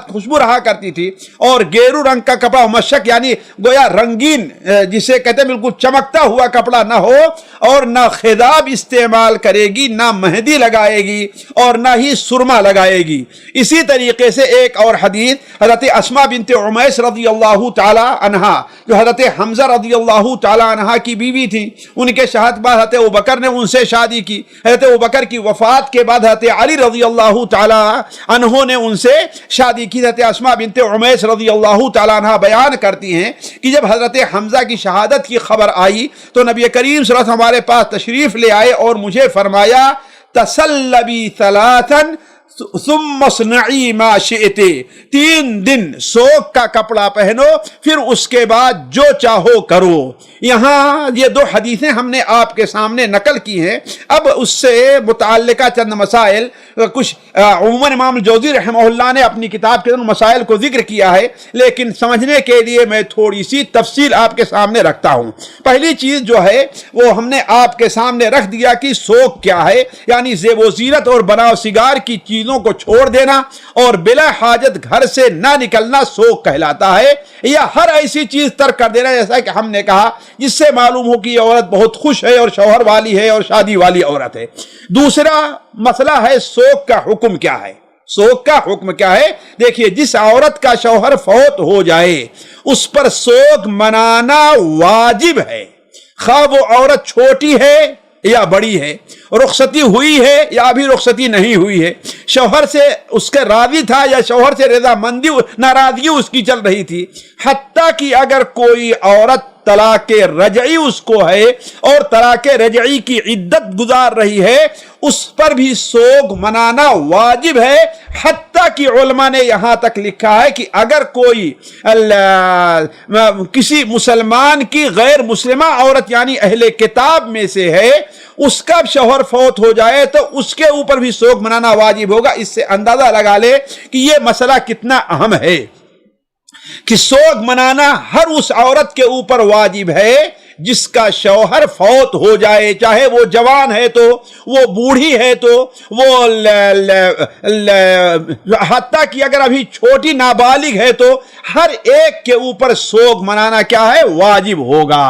خوشبو رہا کرتی تھی، اور گیرو رنگ کا کپڑا مشک یعنی گویا رنگین جسے کہتے ہیں بالکل چمکتا ہوا کپڑا نہ ہو، اور نہ خضاب استعمال کرے گی، نہ مہندی لگائے گی، اور نہ ہی سرما لگائے گی۔ اسی طریقے سے ایک اور حدیث حضرت اسماء بنت عمیس رضی اللہ تعالی عنہا جو حضرت حمزہ رضی اللہ تعالی عنہا کی بیوی تھی، ان کے شہادت بعد حضرت ابوبکر نے ان سے شادی کی، حضرت ابوبکر کی وفات کے بعد حضرت علی رضی اللہ تعالی عنہ نے ان سے شادی کی۔ حضرت اسماء بنت عمیس رضی اللہ تعالی عنہا بیان کرتی ہیں کہ جب حضرت حمزہ کی شہادت کی خبر آئی تو نبی کریم صلی اللہ علیہ وسلم ہمارے پاس تشریف لے آئے اور مجھے فرمایا تسلبی ثلاثا ثم اصنعی ما شئت، 3 دن سوگ کا کپڑا پہنو پھر اس کے بعد جو چاہو کرو۔ یہاں یہ 2 حدیثیں ہم نے آپ کے سامنے نقل کی ہیں، اب اس سے متعلقہ چند مسائل کچھ عموماً امام الجوزی رحمہ اللہ نے اپنی کتاب کے مسائل کو ذکر کیا ہے، لیکن سمجھنے کے لیے میں تھوڑی سی تفصیل آپ کے سامنے رکھتا ہوں۔ پہلی چیز جو ہے وہ ہم نے آپ کے سامنے رکھ دیا کہ سوگ کیا ہے، یعنی زیب و زینت اور بنا و سگار کی چیزوں کو چھوڑ دینا اور بلا حاجت گھر سے نہ نکلنا سوگ کہلاتا ہے، یا ہر ایسی چیز ترک کر دینا جیسا کہ ہم نے کہا جس سے معلوم ہو کہ یہ عورت بہت خوش ہے اور شوہر والی ہے اور شادی والی عورت ہے۔ دوسرا مسئلہ ہے سوگ کا حکم کیا ہے۔ سوگ کا حکم کیا ہے؟ دیکھیے، جس عورت کا شوہر فوت ہو جائے اس پر سوگ منانا واجب ہے، خواہ وہ عورت چھوٹی ہے یا بڑی ہے، رخصتی ہوئی ہے یا ابھی رخصتی نہیں ہوئی ہے، شوہر سے اس کے راضی تھا یا شوہر سے رضامندی ناراضگی اس کی چل رہی تھی، حتیٰ کہ اگر کوئی عورت طلاق رجعی اس کو ہے اور طلاق رجعی کی عدت گزار رہی ہے، اس پر بھی سوگ منانا واجب ہے، حتیٰ کہ علماء نے یہاں تک لکھا ہے کہ اگر کوئی کسی مسلمان کی غیر مسلمہ عورت یعنی اہل کتاب میں سے ہے، اس کا شوہر فوت ہو جائے تو اس کے اوپر بھی سوگ منانا واجب ہوگا۔ اس سے اندازہ لگا لے کہ یہ مسئلہ کتنا اہم ہے کہ سوگ منانا ہر اس عورت کے اوپر واجب ہے جس کا شوہر فوت ہو جائے، چاہے وہ جوان ہے تو، وہ بوڑھی ہے تو، وہ حتیٰ کہ اگر ابھی چھوٹی نابالغ ہے تو، ہر ایک کے اوپر سوگ منانا کیا ہے؟ واجب ہوگا۔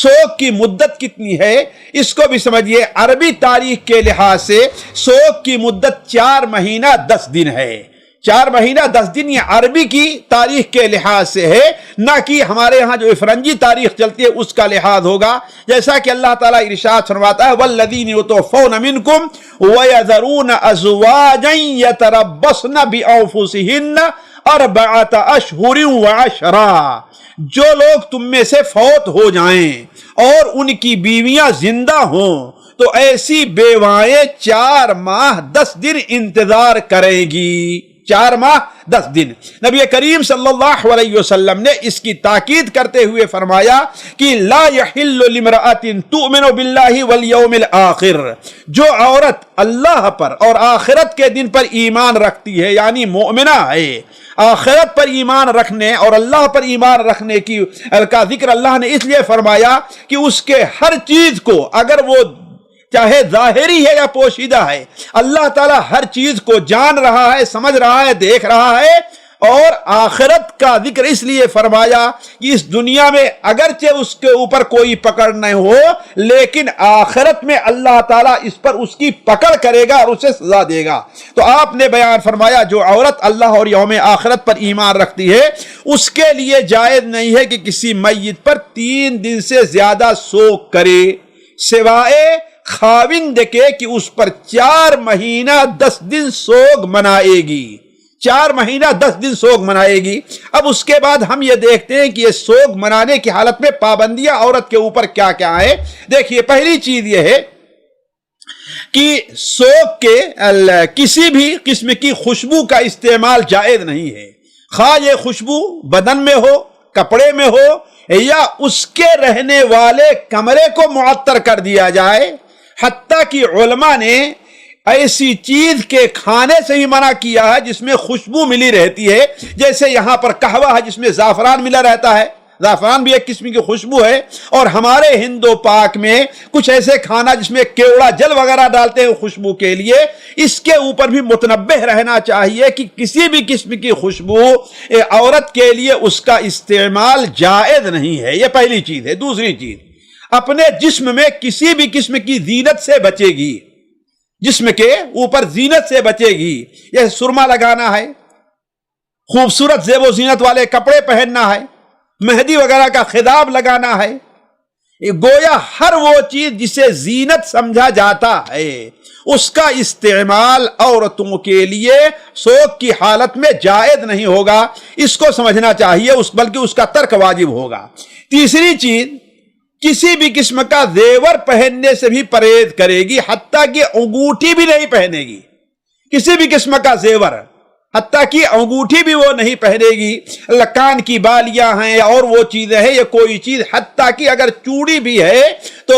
سوگ کی مدت کتنی ہے اس کو بھی سمجھیے، عربی تاریخ کے لحاظ سے سوگ کی مدت 4 مہینہ 10 دن ہے۔ 4 مہینہ 10 دن یہ عربی کی تاریخ کے لحاظ سے ہے، نہ کہ ہمارے یہاں جو فرنجی تاریخ چلتی ہے اس کا لحاظ ہوگا، جیسا کہ اللہ تعالیٰ ارشاد فرماتا ہے وَالَّذِينَ يُتَوَفَّوْنَ مِنْكُمْ وَيَذَرُونَ أَزْوَاجًا يَتَرَبَّصْنَ بِأَنفُسِهِنَّ 4 أَشْهُرٍ وَعَشْرًا، جو لوگ تم میں سے فوت ہو جائیں اور ان کی بیویاں زندہ ہوں تو ایسی بیوائیں 4 ماہ 10 دن انتظار کریں گی۔ 4 ماہ 10 دن نبی کریم صلی اللہ علیہ وسلم نے اس کی تاکید کرتے ہوئے فرمایا کہ لا يحل لامرأة تؤمن باللہ والیوم الآخر، جو عورت اللہ پر اور آخرت کے دن پر ایمان رکھتی ہے یعنی مومنہ ہے، آخرت پر ایمان رکھنے اور اللہ پر ایمان رکھنے کا ذکر اللہ نے اس لیے فرمایا کہ اس کے ہر چیز کو، اگر وہ چاہے ظاہری ہے یا پوشیدہ ہے، اللہ تعالیٰ ہر چیز کو جان رہا ہے، سمجھ رہا ہے، دیکھ رہا ہے، اور آخرت کا ذکر اس لیے فرمایا کہ اس دنیا میں اگرچہ اس کے اوپر کوئی پکڑ نہ ہو لیکن آخرت میں اللہ تعالیٰ اس پر اس کی پکڑ کرے گا اور اسے سزا دے گا۔ تو آپ نے بیان فرمایا جو عورت اللہ اور یوم آخرت پر ایمان رکھتی ہے اس کے لیے جائز نہیں ہے کہ کسی میت پر 3 دن سے زیادہ سوگ کرے، سوائے خاوند کے کہ اس پر 4 مہینہ 10 دن سوگ منائے گی، 4 مہینہ 10 دن سوگ منائے گی۔ اب اس کے بعد ہم یہ دیکھتے ہیں کہ یہ سوگ منانے کی حالت میں پابندیاں عورت کے اوپر کیا کیا ہیں۔ دیکھیے، پہلی چیز یہ ہے کہ سوگ کے کسی بھی قسم کی خوشبو کا استعمال جائز نہیں ہے، خواہ یہ خوشبو بدن میں ہو، کپڑے میں ہو، یا اس کے رہنے والے کمرے کو معطر کر دیا جائے۔ حتیٰ کہ علماء نے ایسی چیز کے کھانے سے ہی منع کیا ہے جس میں خوشبو ملی رہتی ہے، جیسے یہاں پر قہوہ ہے جس میں زعفران ملا رہتا ہے، زعفران بھی ایک قسم کی خوشبو ہے، اور ہمارے ہند و پاک میں کچھ ایسے کھانا جس میں کیوڑا جل وغیرہ ڈالتے ہیں خوشبو کے لیے، اس کے اوپر بھی متنبہ رہنا چاہیے کہ کسی بھی قسم کی خوشبو عورت کے لیے اس کا استعمال جائز نہیں ہے۔ یہ پہلی چیز ہے۔ دوسری چیز، اپنے جسم میں کسی بھی قسم کی زینت سے بچے گی، جسم کے اوپر زینت سے بچے گی۔ یہ سرما لگانا ہے، خوبصورت زیب و زینت والے کپڑے پہننا ہے، مہندی وغیرہ کا خداب لگانا ہے، گویا ہر وہ چیز جسے زینت سمجھا جاتا ہے اس کا استعمال عورتوں کے لیے شوق کی حالت میں جائز نہیں ہوگا۔ اس کو سمجھنا چاہیے، بلکہ اس کا ترک واجب ہوگا۔ تیسری چیز، کسی بھی قسم کا زیور پہننے سے بھی پرہیز کرے گی، حتیٰ کہ انگوٹھی بھی نہیں پہنے گی۔ کسی بھی قسم کا زیور، حتیٰ کہ انگوٹھی بھی وہ نہیں پہنے گی۔ کان کی بالیاں ہیں اور وہ چیزیں ہیں، یہ کوئی چیز، حتیٰ کہ اگر چوڑی بھی ہے تو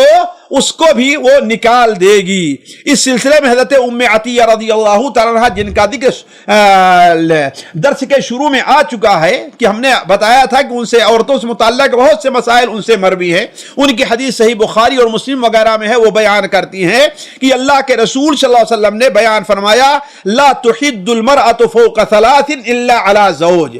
اس کو بھی وہ نکال دے گی۔ اس سلسلے میں حضرت ام عطیہ رضی اللہ تعالیٰ عنہ، جن کا ذکر درس کے شروع میں آ چکا ہے کہ ہم نے بتایا تھا کہ ان سے عورتوں سے متعلق بہت سے مسائل ان سے مروی ہیں، ان کی حدیث صحیح بخاری اور مسلم وغیرہ میں ہے، وہ بیان کرتی ہیں کہ اللہ کے رسول صلی اللہ علیہ وسلم نے بیان فرمایا، لا تحد المرأة فوق 3 الا على زوج،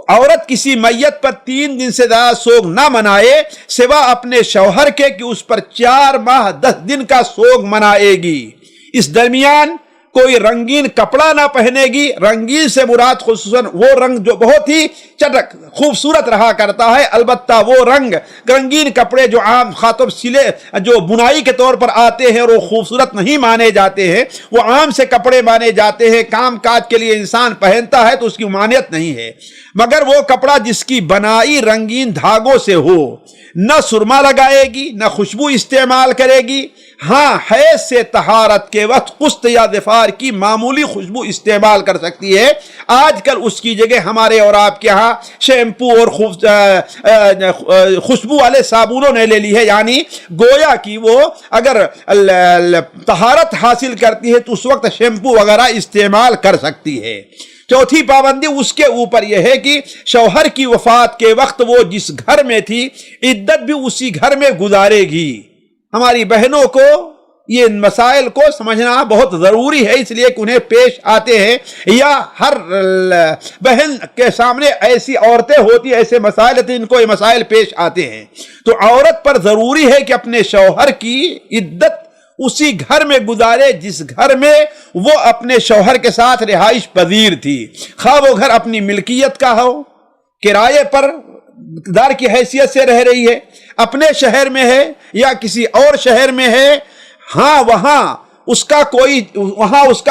عورت کسی میت پر 3 دن سے زیادہ سوگ نہ منائے سوا اپنے شوہر کے کہ اس پر 4 ماہ 10 دن کا سوگ منائے گی۔ اس درمیان کوئی رنگین کپڑا نہ پہنے گی۔ رنگین سے مراد خصوصاً وہ رنگ جو بہت ہی چٹک خوبصورت رہا کرتا ہے، البتہ وہ رنگین کپڑے جو عام خاطب سلے جو بنائی کے طور پر آتے ہیں اور وہ خوبصورت نہیں مانے جاتے ہیں، وہ عام سے کپڑے مانے جاتے ہیں، کام کاج کے لیے انسان پہنتا ہے تو اس کی ممانعت نہیں ہے، مگر وہ کپڑا جس کی بنائی رنگین دھاگوں سے ہو، نہ سرما لگائے گی، نہ خوشبو استعمال کرے گی۔ ہاں، حیض سے طہارت کے وقت قسط یا ظفار کی معمولی خوشبو استعمال کر سکتی ہے۔ آج کل اس کی جگہ ہمارے اور آپ کے ہاں شیمپو اور خوشبو والے صابنوں نے لے لی ہے، یعنی گویا کہ وہ اگر طہارت حاصل کرتی ہے تو اس وقت شیمپو وغیرہ استعمال کر سکتی ہے۔ چوتھی پابندی اس کے اوپر یہ ہے کہ شوہر کی وفات کے وقت وہ جس گھر میں تھی عدت بھی اسی گھر میں گزارے گی۔ ہماری بہنوں کو یہ مسائل کو سمجھنا بہت ضروری ہے، اس لیے کہ انہیں پیش آتے ہیں، یا ہر بہن کے سامنے ایسی عورتیں ہوتی، ایسے مسائل ہوتے ان کو یہ مسائل پیش آتے ہیں۔ تو عورت پر ضروری ہے کہ اپنے شوہر کی عدت اسی گھر میں گزارے جس گھر میں وہ اپنے شوہر کے ساتھ رہائش پذیر تھی، خواہ وہ گھر اپنی ملکیت کا ہو، کرائے پر دار کی حیثیت سے رہ رہی ہے، اپنے شہر میں ہے یا کسی اور شہر میں ہے۔ ہاں، وہاں اس کا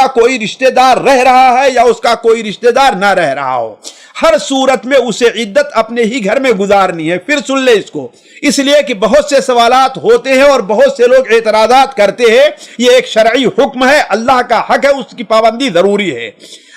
کوئی رشتہ دار رہ رہا ہے یا اس کا کوئی رشتہ دار نہ رہ رہا ہو، ہر صورت میں اسے عدت اپنے ہی گھر میں گزارنی ہے۔ پھر سن لے اس کو، اس لیے کہ بہت سے سوالات ہوتے ہیں اور بہت سے لوگ اعتراضات کرتے ہیں۔ یہ ایک شرعی حکم ہے، اللہ کا حق ہے، اس کی پابندی ضروری ہے۔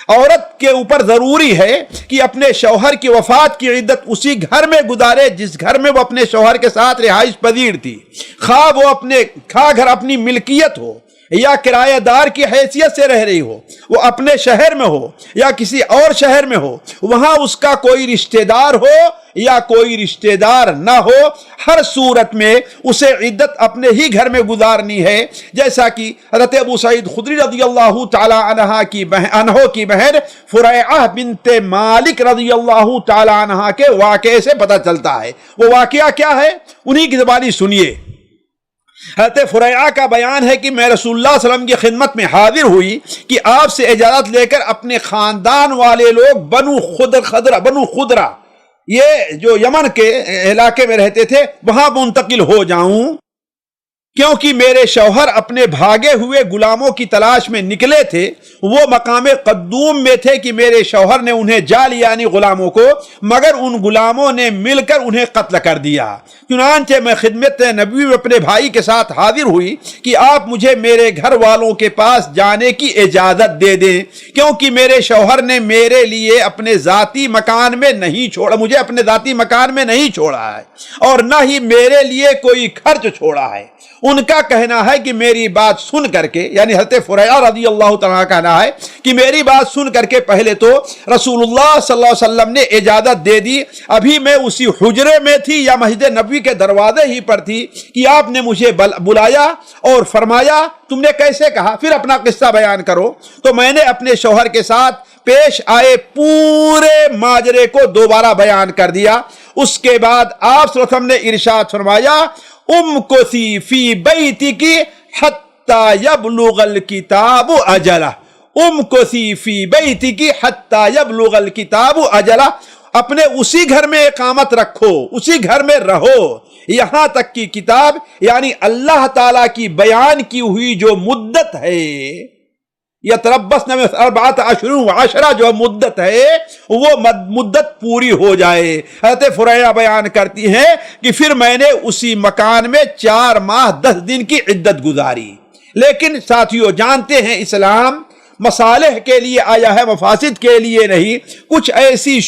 عورت کے اوپر ضروری ہے کہ اپنے شوہر کی وفات کی عدت اسی گھر میں گزارے جس گھر میں وہ اپنے شوہر کے ساتھ رہائش پذیر تھی، خواہ گھر اپنی ملکیت ہو یا کرایہ دار کی حیثیت سے رہ رہی ہو، وہ اپنے شہر میں ہو یا کسی اور شہر میں ہو، وہاں اس کا کوئی رشتہ دار ہو یا کوئی رشتہ دار نہ ہو، ہر صورت میں اسے عدت اپنے ہی گھر میں گزارنی ہے۔ جیسا کہ حضرت ابو سعید خدری رضی اللہ تعالی عنہ کی بہن فریعہ بنت مالک رضی اللہ تعالی عنہ کے واقعے سے پتہ چلتا ہے۔ وہ واقعہ کیا ہے، انہی کی زبانی سنیے۔ حضرت فریعہ کا بیان ہے کہ میں رسول اللہ صلی اللہ علیہ وسلم کی خدمت میں حاضر ہوئی کہ آپ سے اجازت لے کر اپنے خاندان والے لوگ بنو خدرہ، یہ جو یمن کے علاقے میں رہتے تھے، وہاں منتقل ہو جاؤں، کیونکہ میرے شوہر اپنے بھاگے ہوئے غلاموں کی تلاش میں نکلے تھے۔ وہ مقام قدوم میں تھے کہ میرے شوہر نے انہیں جا لیا، یعنی غلاموں کو، مگر ان غلاموں نے مل کر انہیں قتل کر دیا۔ چنانچہ میں خدمت نبی میں اپنے بھائی کے ساتھ حاضر ہوئی کہ آپ مجھے میرے گھر والوں کے پاس جانے کی اجازت دے دیں، کیونکہ میرے شوہر نے میرے لیے اپنے ذاتی مکان میں نہیں چھوڑا، مجھے اپنے ذاتی مکان میں نہیں چھوڑا ہے، اور نہ ہی میرے لیے کوئی خرچ چھوڑا ہے۔ ان کا کہنا ہے کہ میری بات سن کر کے، یعنی حضرت فریہ رضی اللہ تعالیٰ کا کہنا ہے کہ میری بات سن کر کے پہلے تو رسول اللہ صلی اللہ علیہ وسلم نے اجازت دے دی، ابھی میں اسی حجرے میں تھی یا مسجد نبوی کے دروازے ہی پر تھی کہ آپ نے مجھے بلایا اور فرمایا تم نے کیسے کہا، پھر اپنا قصہ بیان کرو۔ تو میں نے اپنے شوہر کے ساتھ پیش آئے پورے ماجرے کو دوبارہ بیان کر دیا۔ اس کے بعد آپ صلی اللہ علیہ وسلم نے ارشاد فرمایا امکثی فی بیتک حتی یبلغ الکتاب اجلہ، امکثی فی بیتک حتی یبلغ الکتاب اجلہ، اپنے اسی گھر میں اقامت رکھو، اسی گھر میں رہو یہاں تک کہ کتاب یعنی اللہ تعالیٰ کی بیان کی ہوئی جو مدت ہے، یتربصن باربعۃ اشہر وعشرہ جو مدت ہے وہ مدت پوری ہو جائے۔ حضرت فریہ بیان کرتی ہیں کہ پھر میں نے اسی مکان میں 4 ماہ 10 دن کی عدت گزاری۔ لیکن ساتھیوں جانتے ہیں اسلام مصالح کے لیے آیا ہے، مفاسد کے لیے نہیں۔ کچھ ایسی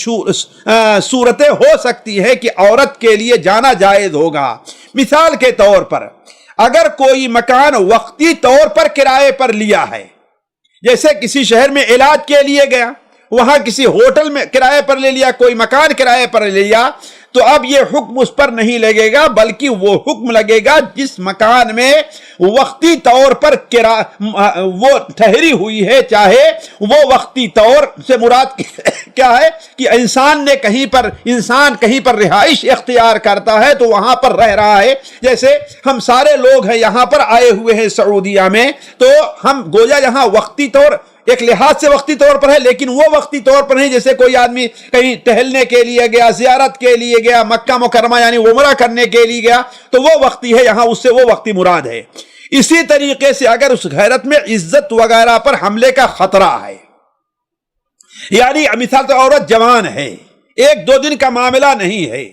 صورتیں ہو سکتی ہے کہ عورت کے لیے جانا جائز ہوگا۔ مثال کے طور پر اگر کوئی مکان وقتی طور پر کرائے پر لیا ہے، جیسے کسی شہر میں علاج کے لیے گیا، وہاں کسی ہوٹل میں کرائے پر لے لیا، کوئی مکان کرائے پر لے لیا، تو اب یہ حکم اس پر نہیں لگے گا، بلکہ وہ حکم لگے گا جس مکان میں وقتی طور پر وہ ٹھہری ہوئی ہے، چاہے وہ وقتی طور سے مراد کیا ہے کہ انسان کہیں پر رہائش اختیار کرتا ہے تو وہاں پر رہ رہا ہے۔ جیسے ہم سارے لوگ ہیں یہاں پر آئے ہوئے ہیں سعودیہ میں، تو ہم گویا یہاں وقتی طور ایک لحاظ سے وقتی طور پر ہے، لیکن وہ وقتی طور پر نہیں جیسے کوئی آدمی کہیں ٹہلنے کے لیے گیا، زیارت کے لیے گیا، مکہ مکرمہ یعنی عمرہ کرنے کے لیے گیا، تو وہ وقتی ہے، یہاں اس سے وہ وقتی مراد ہے۔ اسی طریقے سے اگر اس غیرت میں عزت وغیرہ پر حملے کا خطرہ ہے، یعنی مثال تو عورت جوان ہے، 1-2 دن کا معاملہ نہیں ہے،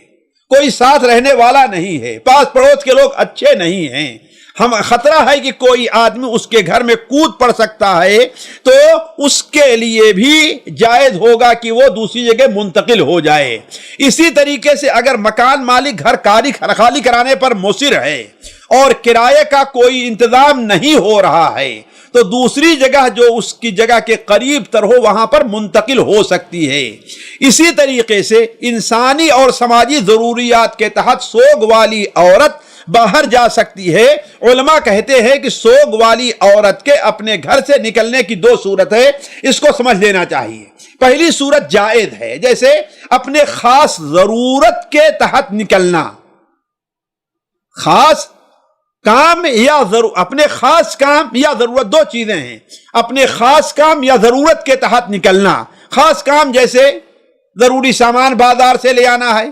کوئی ساتھ رہنے والا نہیں ہے، پاس پڑوس کے لوگ اچھے نہیں ہیں، ہم خطرہ ہے کہ کوئی آدمی اس کے گھر میں کود پڑ سکتا ہے، تو اس کے لیے بھی جائز ہوگا کہ وہ دوسری جگہ منتقل ہو جائے۔ اسی طریقے سے اگر مکان مالک گھر خالی کرانے پر مصر ہے اور کرائے کا کوئی انتظام نہیں ہو رہا ہے، تو دوسری جگہ جو اس کی جگہ کے قریب تر ہو وہاں پر منتقل ہو سکتی ہے۔ اسی طریقے سے انسانی اور سماجی ضروریات کے تحت سوگ والی عورت باہر جا سکتی ہے۔ علماء کہتے ہیں کہ سوگ والی عورت کے اپنے گھر سے نکلنے کی 2 صورت ہے، اس کو سمجھ لینا چاہیے۔ پہلی صورت جائز ہے، جیسے اپنے خاص ضرورت کے تحت نکلنا، خاص کام یا اپنے خاص کام یا ضرورت 2 چیزیں ہیں، اپنے خاص کام یا ضرورت کے تحت نکلنا۔ خاص کام جیسے ضروری سامان بازار سے لے آنا ہے،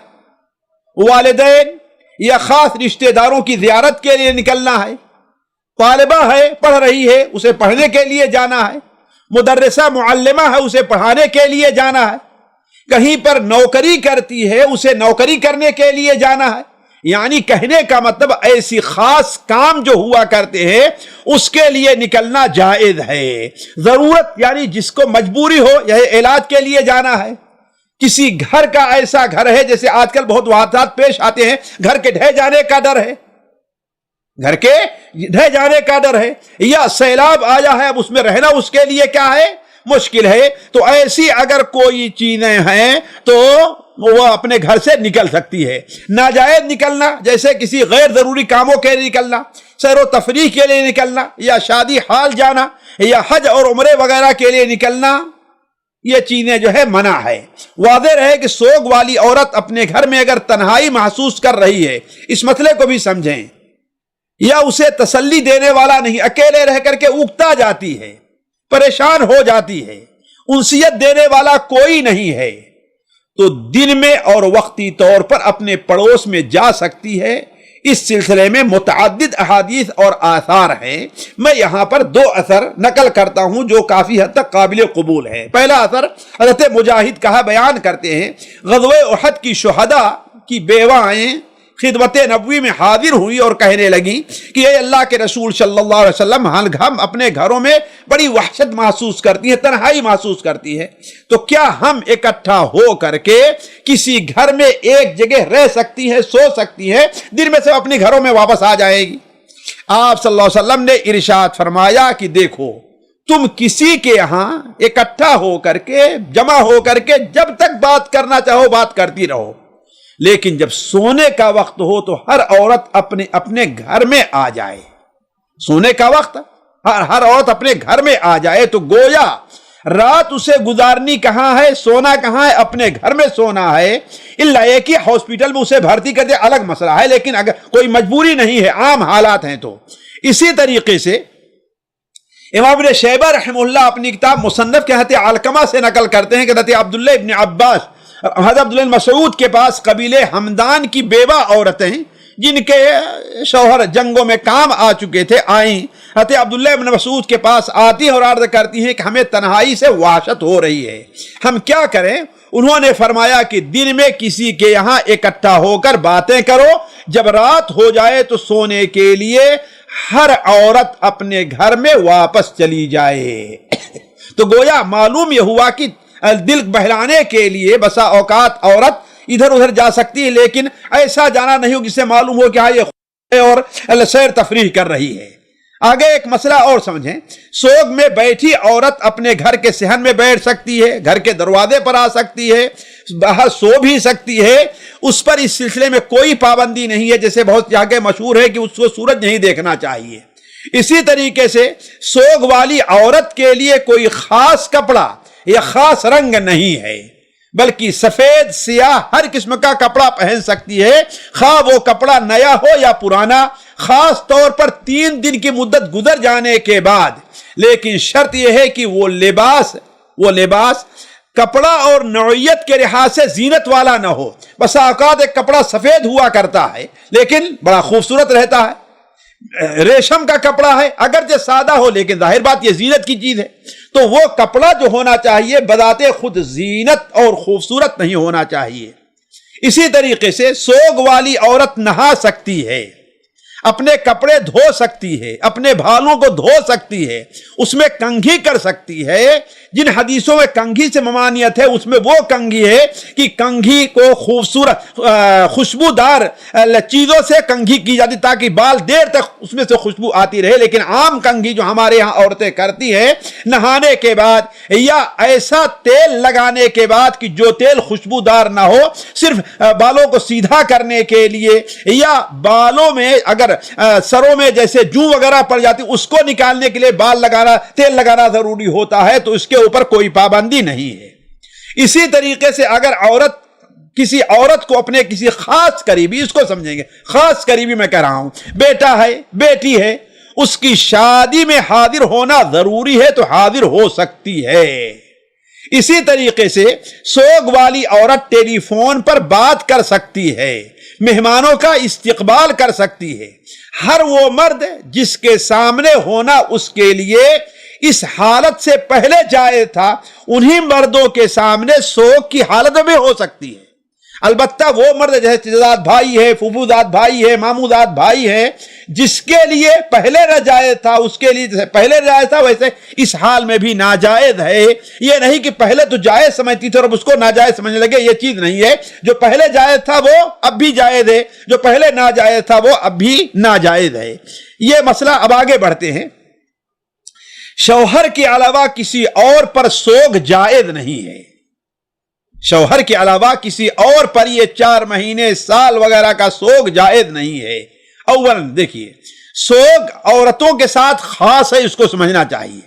والدین یا خاص رشتہ داروں کی زیارت کے لیے نکلنا ہے، طالبہ ہے پڑھ رہی ہے اسے پڑھنے کے لیے جانا ہے، مدرسہ معلمہ ہے اسے پڑھانے کے لیے جانا ہے، کہیں پر نوکری کرتی ہے اسے نوکری کرنے کے لیے جانا ہے۔ یعنی کہنے کا مطلب ایسی خاص کام جو ہوا کرتے ہیں اس کے لیے نکلنا جائز ہے۔ ضرورت یعنی جس کو مجبوری ہو، یہ علاج کے لیے جانا ہے، کسی گھر کا ایسا گھر ہے جیسے آج کل بہت واقعات پیش آتے ہیں، گھر کے ڈھہ جانے کا ڈر ہے، گھر کے ڈھہ جانے کا ڈر ہے، یا سیلاب آیا ہے اب اس میں رہنا اس کے لیے کیا ہے مشکل ہے، تو ایسی اگر کوئی چیزیں ہیں تو وہ اپنے گھر سے نکل سکتی ہے۔ ناجائز نکلنا جیسے کسی غیر ضروری کاموں کے لیے نکلنا، سیر و تفریح کے لیے نکلنا، یا شادی حال جانا، یا حج اور عمرے وغیرہ کے لیے نکلنا، یہ چیزیں جو ہے منع ہے۔ واضح رہے کہ سوگ والی عورت اپنے گھر میں اگر تنہائی محسوس کر رہی ہے، اس مسئلے کو بھی سمجھیں، یا اسے تسلی دینے والا نہیں، اکیلے رہ کر کے اکتا جاتی ہے، پریشان ہو جاتی ہے، انسیت دینے والا کوئی نہیں ہے، تو دن میں اور وقتی طور پر اپنے پڑوس میں جا سکتی ہے۔ اس سلسلے میں متعدد احادیث اور آثار ہیں، میں یہاں پر 2 اثر نقل کرتا ہوں جو کافی حد تک قابل قبول ہے۔ پہلا اثر حضرت مجاہد کا بیان کرتے ہیں، غزوہ احد کی شہداء کی بیوائیں خدمت نبوی میں حاضر ہوئی اور کہنے لگی کہ اے اللہ کے رسول صلی اللہ علیہ وسلم، ہم اپنے گھروں میں بڑی وحشت محسوس کرتی ہیں، تنہائی محسوس کرتی ہے، تو کیا ہم اکٹھا ہو کر کے کسی گھر میں ایک جگہ رہ سکتی ہے، سو سکتی ہے، دن میں سے اپنے گھروں میں واپس آ جائے گی؟ آپ صلی اللہ علیہ وسلم نے ارشاد فرمایا کہ دیکھو تم کسی کے یہاں اکٹھا ہو کر کے جمع ہو کر کے جب تک بات کرنا چاہو بات کرتی رہو، لیکن جب سونے کا وقت ہو تو ہر عورت اپنے اپنے گھر میں آ جائے۔ سونے کا وقت ہر عورت اپنے گھر میں آ جائے تو گویا رات اسے گزارنی کہاں ہے، سونا کہاں ہے، اپنے گھر میں سونا ہے۔ اللہ یہ کہ ہاسپٹل میں اسے بھرتی کر دے الگ مسئلہ ہے، لیکن اگر کوئی مجبوری نہیں ہے، عام حالات ہیں تو اسی طریقے سے امام ابن شیبہ رحمہ اللہ اپنی کتاب مصنف کے حضرت علقمہ سے نقل کرتے ہیں کہ حضرت عبداللہ ابن عباس، حضرت عبداللہ بن مسعود کے پاس قبیلے ہمدان کی بیوہ عورتیں جن کے شوہر جنگوں میں کام آ چکے تھے آئیں، حضرت عبداللہ بن مسعود کے پاس آتی ہیں اور عرض کرتی ہیں کہ ہمیں تنہائی سے وحشت ہو رہی ہے، ہم کیا کریں؟ انہوں نے فرمایا کہ دن میں کسی کے یہاں اکٹھا ہو کر باتیں کرو، جب رات ہو جائے تو سونے کے لیے ہر عورت اپنے گھر میں واپس چلی جائے۔ تو گویا معلوم یہ ہوا کہ دل بہلانے کے لیے بسا اوقات عورت ادھر ادھر جا سکتی ہے، لیکن ایسا جانا نہیں ہو جس سے معلوم ہو کہ ہاں یہ اور سیر تفریح کر رہی ہے۔ آگے ایک مسئلہ اور سمجھیں، سوگ میں بیٹھی عورت اپنے گھر کے صحن میں بیٹھ سکتی ہے، گھر کے دروازے پر آ سکتی ہے، باہر سو بھی سکتی ہے، اس پر اس سلسلے میں کوئی پابندی نہیں ہے، جیسے بہت جگہ مشہور ہے کہ اس کو سورج نہیں دیکھنا چاہیے۔ اسی طریقے سے سوگ والی عورت کے لیے کوئی خاص کپڑا یا خاص رنگ نہیں ہے، بلکہ سفید سیاہ ہر قسم کا کپڑا پہن سکتی ہے، خواہ وہ کپڑا نیا ہو یا پرانا، خاص طور پر 3 دن کی مدت گزر جانے کے بعد، لیکن شرط یہ ہے کہ وہ لباس کپڑا اور نوعیت کے لحاظ سے زینت والا نہ ہو۔ بس اوقات ایک کپڑا سفید ہوا کرتا ہے لیکن بڑا خوبصورت رہتا ہے، ریشم کا کپڑا ہے اگرچہ سادہ ہو لیکن ظاہر بات یہ زینت کی چیز ہے، تو وہ کپڑا جو ہونا چاہیے بذات خود زینت اور خوبصورت نہیں ہونا چاہیے۔ اسی طریقے سے سوگ والی عورت نہا سکتی ہے، اپنے کپڑے دھو سکتی ہے، اپنے بھالوں کو دھو سکتی ہے، اس میں کنگھی کر سکتی ہے۔ جن حدیثوں میں کنگھی سے ممانعت ہے اس میں وہ کنگھی ہے کہ کنگھی کو خوبصورت خوشبودار چیزوں سے کنگھی کی جاتی تاکہ بال دیر تک اس میں سے خوشبو آتی رہے، لیکن عام کنگھی جو ہمارے ہاں عورتیں کرتی ہیں نہانے کے بعد یا ایسا تیل لگانے کے بعد کہ جو تیل خوشبودار نہ ہو، صرف بالوں کو سیدھا کرنے کے لیے یا بالوں میں اگر سروں میں جیسے جو وغیرہ پڑ جاتی اس کو نکالنے کے لیے بال لگانا تیل لگانا ضروری ہوتا ہے، تو اس کے اوپر کوئی پابندی نہیں ہے۔ اسی طریقے سے اگر کسی عورت کو اپنے کسی خاص قریبی، اس کو سمجھیں گے خاص قریبی میں کہہ رہا ہوں، بیٹا ہے بیٹی ہے، اس کی شادی میں حاضر ہونا ضروری ہے تو حاضر ہو سکتی ہے۔ اسی طریقے سے سوگ والی عورت ٹیلی فون پر بات کر سکتی ہے، مہمانوں کا استقبال کر سکتی ہے۔ ہر وہ مرد جس کے سامنے ہونا اس کے لیے اس حالت سے پہلے جائز تھا، انہی مردوں کے سامنے سوگ کی حالت میں ہو سکتی ہے۔ البتہ وہ مرد جیسے چچا بھائی ہے، پھوپھو زاد بھائی ہے، مامو زاد بھائی ہے، جس کے لیے پہلے ناجائز تھا اس کے لیے جیسے پہلے جائز تھا ویسے اس حال میں بھی ناجائز ہے۔ یہ نہیں کہ پہلے تو جائز سمجھتی تھی اور اب اس کو ناجائز سمجھنے لگے، یہ چیز نہیں ہے۔ جو پہلے جائز تھا وہ اب بھی جائز ہے، جو پہلے ناجائز تھا وہ اب بھی ناجائز ہے۔ یہ مسئلہ اب آگے بڑھتے ہیں۔ شوہر کے علاوہ کسی اور پر سوگ جائز نہیں ہے، شوہر کے علاوہ کسی اور پر یہ 4 مہینے سال وغیرہ کا سوگ جائز نہیں ہے۔ اولا دیکھیے سوگ عورتوں کے ساتھ خاص ہے، اس کو سمجھنا چاہیے۔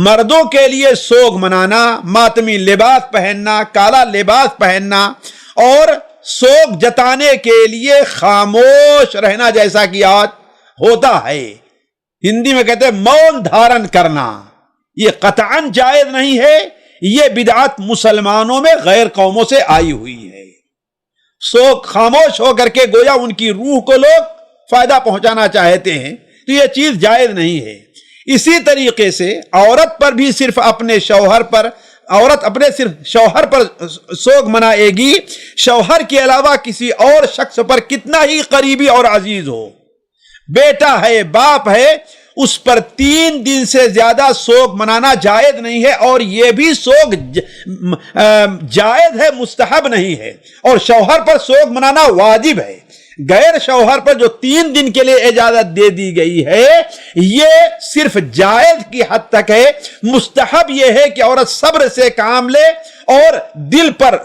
مردوں کے لیے سوگ منانا، ماتمی لباس پہننا، کالا لباس پہننا اور سوگ جتانے کے لیے خاموش رہنا جیسا کہ آج ہوتا ہے، ہندی میں کہتے ہیں مون دھارن کرنا، یہ قطعاً جائز نہیں ہے۔ یہ بدعت مسلمانوں میں غیر قوموں سے آئی ہوئی ہے۔ سوگ خاموش ہو کر کے گویا ان کی روح کو لوگ فائدہ پہنچانا چاہتے ہیں، تو یہ چیز جائز نہیں ہے۔ اسی طریقے سے عورت پر بھی صرف اپنے شوہر پر سوگ منائے گی، شوہر کے علاوہ کسی اور شخص پر کتنا ہی قریبی اور عزیز ہو، بیٹا ہے باپ ہے، اس پر 3 دن سے زیادہ سوگ منانا جائز نہیں ہے، اور یہ بھی سوگ جائز ہے، مستحب نہیں ہے، اور شوہر پر سوگ منانا واجب ہے۔ غیر شوہر پر جو 3 دن کے لیے اجازت دے دی گئی ہے یہ صرف جائز کی حد تک ہے. مستحب یہ ہے کہ عورت صبر سے کام لے اور دل پر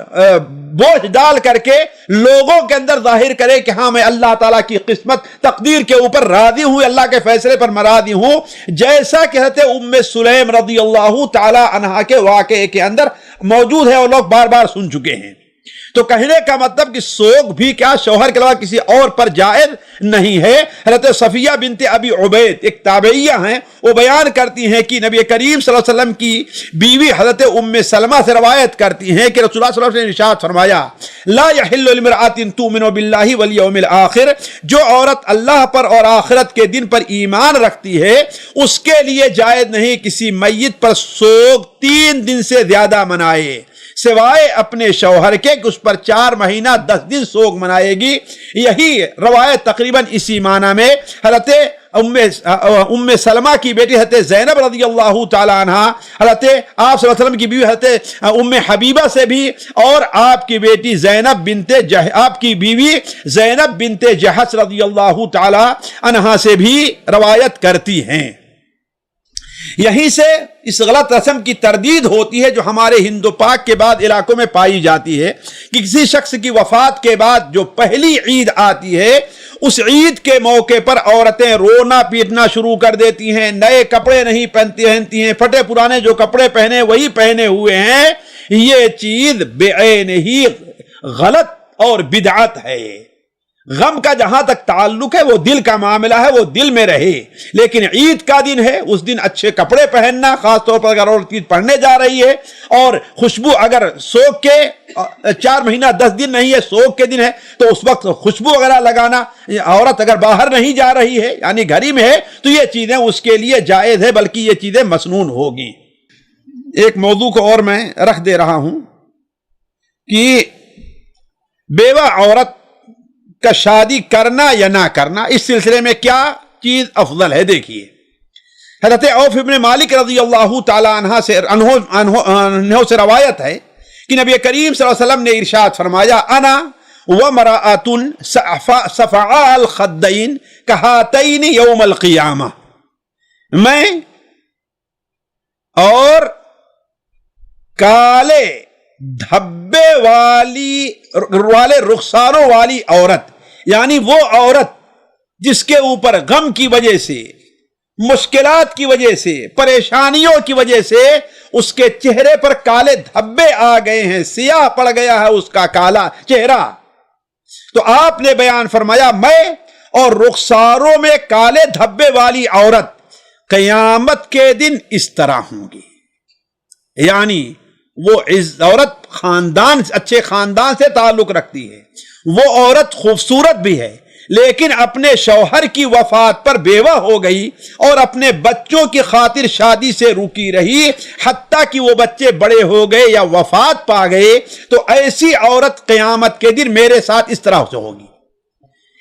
بوجھ ڈال کر کے لوگوں کے اندر ظاہر کرے کہ ہاں میں اللہ تعالیٰ کی قسمت تقدیر کے اوپر راضی ہوں, اللہ کے فیصلے پر راضی ہوں, جیسا کہ حضرت ام سلیم رضی اللہ تعالی عنہا کے واقعے کے اندر موجود ہے اور لوگ بار بار سن چکے ہیں. تو کہنے کا مطلب کہ سوگ بھی کیا شوہر کے علاوہ کسی اور پر جائز نہیں ہے. حضرت صفیہ بنت ابی عبید ایک تابعیہ ہیں, وہ بیان کرتی ہیں کہ نبی کریم صلی اللہ علیہ وسلم کی بیوی حضرت ام سلمہ سے روایت کرتی ہیں کہ رسول اللہ صلی اللہ علیہ وسلم نے ارشاد فرمایا لا يحل لامرأة تؤمن بالله واليوم الآخر, جو عورت اللہ پر اور آخرت کے دن پر ایمان رکھتی ہے اس کے لیے جائز نہیں کسی میت پر سوگ 3 دن سے زیادہ منائے سوائے اپنے شوہر کے کہ اس پر 4 مہینہ 10 دن سوگ منائے گی. یہی روایت تقریباً اسی معنی میں حضرت ام سلمہ کی بیٹی حضرت زینب رضی اللہ تعالی عنہ حضرت آپ صلی اللہ علیہ وسلم کی بیوی حضرت ام حبیبہ سے بھی اور آپ کی بیٹی آپ کی بیوی زینب بنت جحش رضی اللہ تعالی عنہ سے بھی روایت کرتی ہیں. یہیں سے اس غلط رسم کی تردید ہوتی ہے جو ہمارے ہند و پاک کے بعد علاقوں میں پائی جاتی ہے کہ کسی شخص کی وفات کے بعد جو پہلی عید آتی ہے اس عید کے موقع پر عورتیں رونا پیٹنا شروع کر دیتی ہیں, نئے کپڑے نہیں پہنتی ہیں, پھٹے پرانے جو کپڑے پہنے وہی پہنے ہوئے ہیں. یہ چیز بعین ہی غلط اور بدعت ہے. غم کا جہاں تک تعلق ہے وہ دل کا معاملہ ہے, وہ دل میں رہے, لیکن عید کا دن ہے اس دن اچھے کپڑے پہننا, خاص طور پر اگر عورت عید پڑھنے جا رہی ہے اور خوشبو اگر سوگ کے 4 مہینہ 10 دن نہیں ہے سوگ کے دن ہے تو اس وقت خوشبو وغیرہ لگانا, عورت اگر باہر نہیں جا رہی ہے یعنی گھر ہی میں ہے تو یہ چیزیں اس کے لیے جائز ہے, بلکہ یہ چیزیں مسنون ہوگی. ایک موضوع کو اور میں رکھ دے رہا ہوں کہ بیوہ عورت کا شادی کرنا یا نہ کرنا, اس سلسلے میں کیا چیز افضل ہے. دیکھیے حضرت عوف ابن مالک رضی اللہ تعالی عنہ سے روایت ہے کہ نبی کریم صلی اللہ علیہ وسلم نے ارشاد فرمایا انا وامرأة صفعاء الخدین کہاتین یوم القیامہ, میں اور کالے دھبے والے رخساروں والی عورت, یعنی وہ عورت جس کے اوپر غم کی وجہ سے, مشکلات کی وجہ سے, پریشانیوں کی وجہ سے اس کے چہرے پر کالے دھبے آ گئے ہیں, سیاہ پڑ گیا ہے اس کا کالا چہرہ, تو آپ نے بیان فرمایا میں اور رخساروں میں کالے دھبے والی عورت قیامت کے دن اس طرح ہوں گی. یعنی وہ عورت اچھے خاندان سے تعلق رکھتی ہے, وہ عورت خوبصورت بھی ہے, لیکن اپنے شوہر کی وفات پر بیوہ ہو گئی اور اپنے بچوں کی خاطر شادی سے رکی رہی حتیٰ کہ وہ بچے بڑے ہو گئے یا وفات پا گئے, تو ایسی عورت قیامت کے دن میرے ساتھ اس طرح سے ہوگی.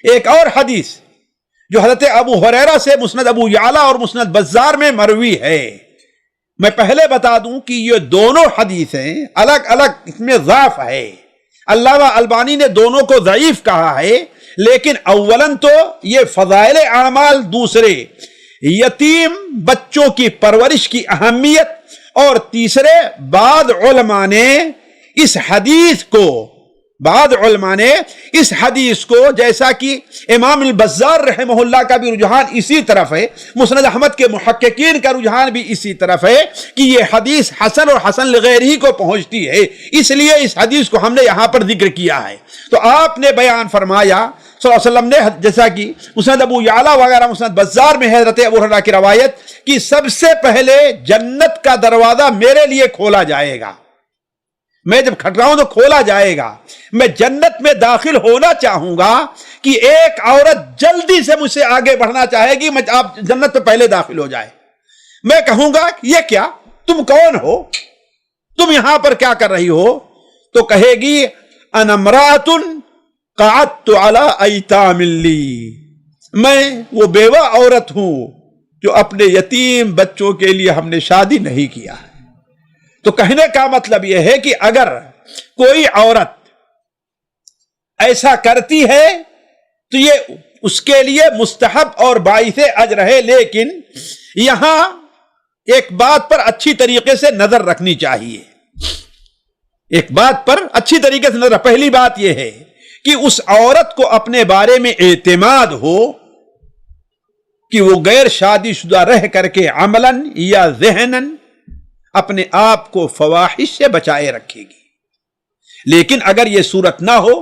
ایک اور حدیث جو حضرت ابو ہریرہ سے مسند ابو یعلا اور مسند بزار میں مروی ہے, میں پہلے بتا دوں کہ یہ دونوں حدیثیں الگ الگ اس میں ضعف ہے. علامہ البانی نے دونوں کو ضعیف کہا ہے, لیکن اولاً تو یہ فضائل اعمال, دوسرے یتیم بچوں کی پرورش کی اہمیت, اور تیسرے بعض علماء نے اس حدیث کو جیسا کہ امام البزار رحمہ اللہ کا بھی رجحان اسی طرف ہے, مسند احمد کے محققین کا رجحان بھی اسی طرف ہے کہ یہ حدیث حسن اور حسن لغیر ہی کو پہنچتی ہے, اس لیے اس حدیث کو ہم نے یہاں پر ذکر کیا ہے. تو آپ نے بیان فرمایا صلی اللہ علیہ وسلم نے, جیسا کہ مسند ابو یعلا وغیرہ مسند بزار میں حضرت ابو ہریرہ کی روایت کہ سب سے پہلے جنت کا دروازہ میرے لیے کھولا جائے گا, میں جب کھٹکاؤں تو کھولا جائے گا, میں جنت میں داخل ہونا چاہوں گا کہ ایک عورت جلدی سے مجھ سے آگے بڑھنا چاہے گی, میں آپ جنت میں پہلے داخل ہو جائے. میں کہوں گا یہ کیا, تم کون ہو, تم یہاں پر کیا کر رہی ہو؟ تو کہے گی انا امرأۃ قعدت علی ایتام لی, میں وہ بیوہ عورت ہوں جو اپنے یتیم بچوں کے لیے ہم نے شادی نہیں کیا ہے. تو کہنے کا مطلب یہ ہے کہ اگر کوئی عورت ایسا کرتی ہے تو یہ اس کے لیے مستحب اور باعث اجر ہے. لیکن یہاں ایک بات پر اچھی طریقے سے نظر رکھنی چاہیے. ایک بات پر اچھی طریقے سے نظر. پہلی بات یہ ہے کہ اس عورت کو اپنے بارے میں اعتماد ہو کہ وہ غیر شادی شدہ رہ کر کے عملاً یا ذہناً اپنے آپ کو فواحش سے بچائے رکھے گی. لیکن اگر یہ صورت نہ ہو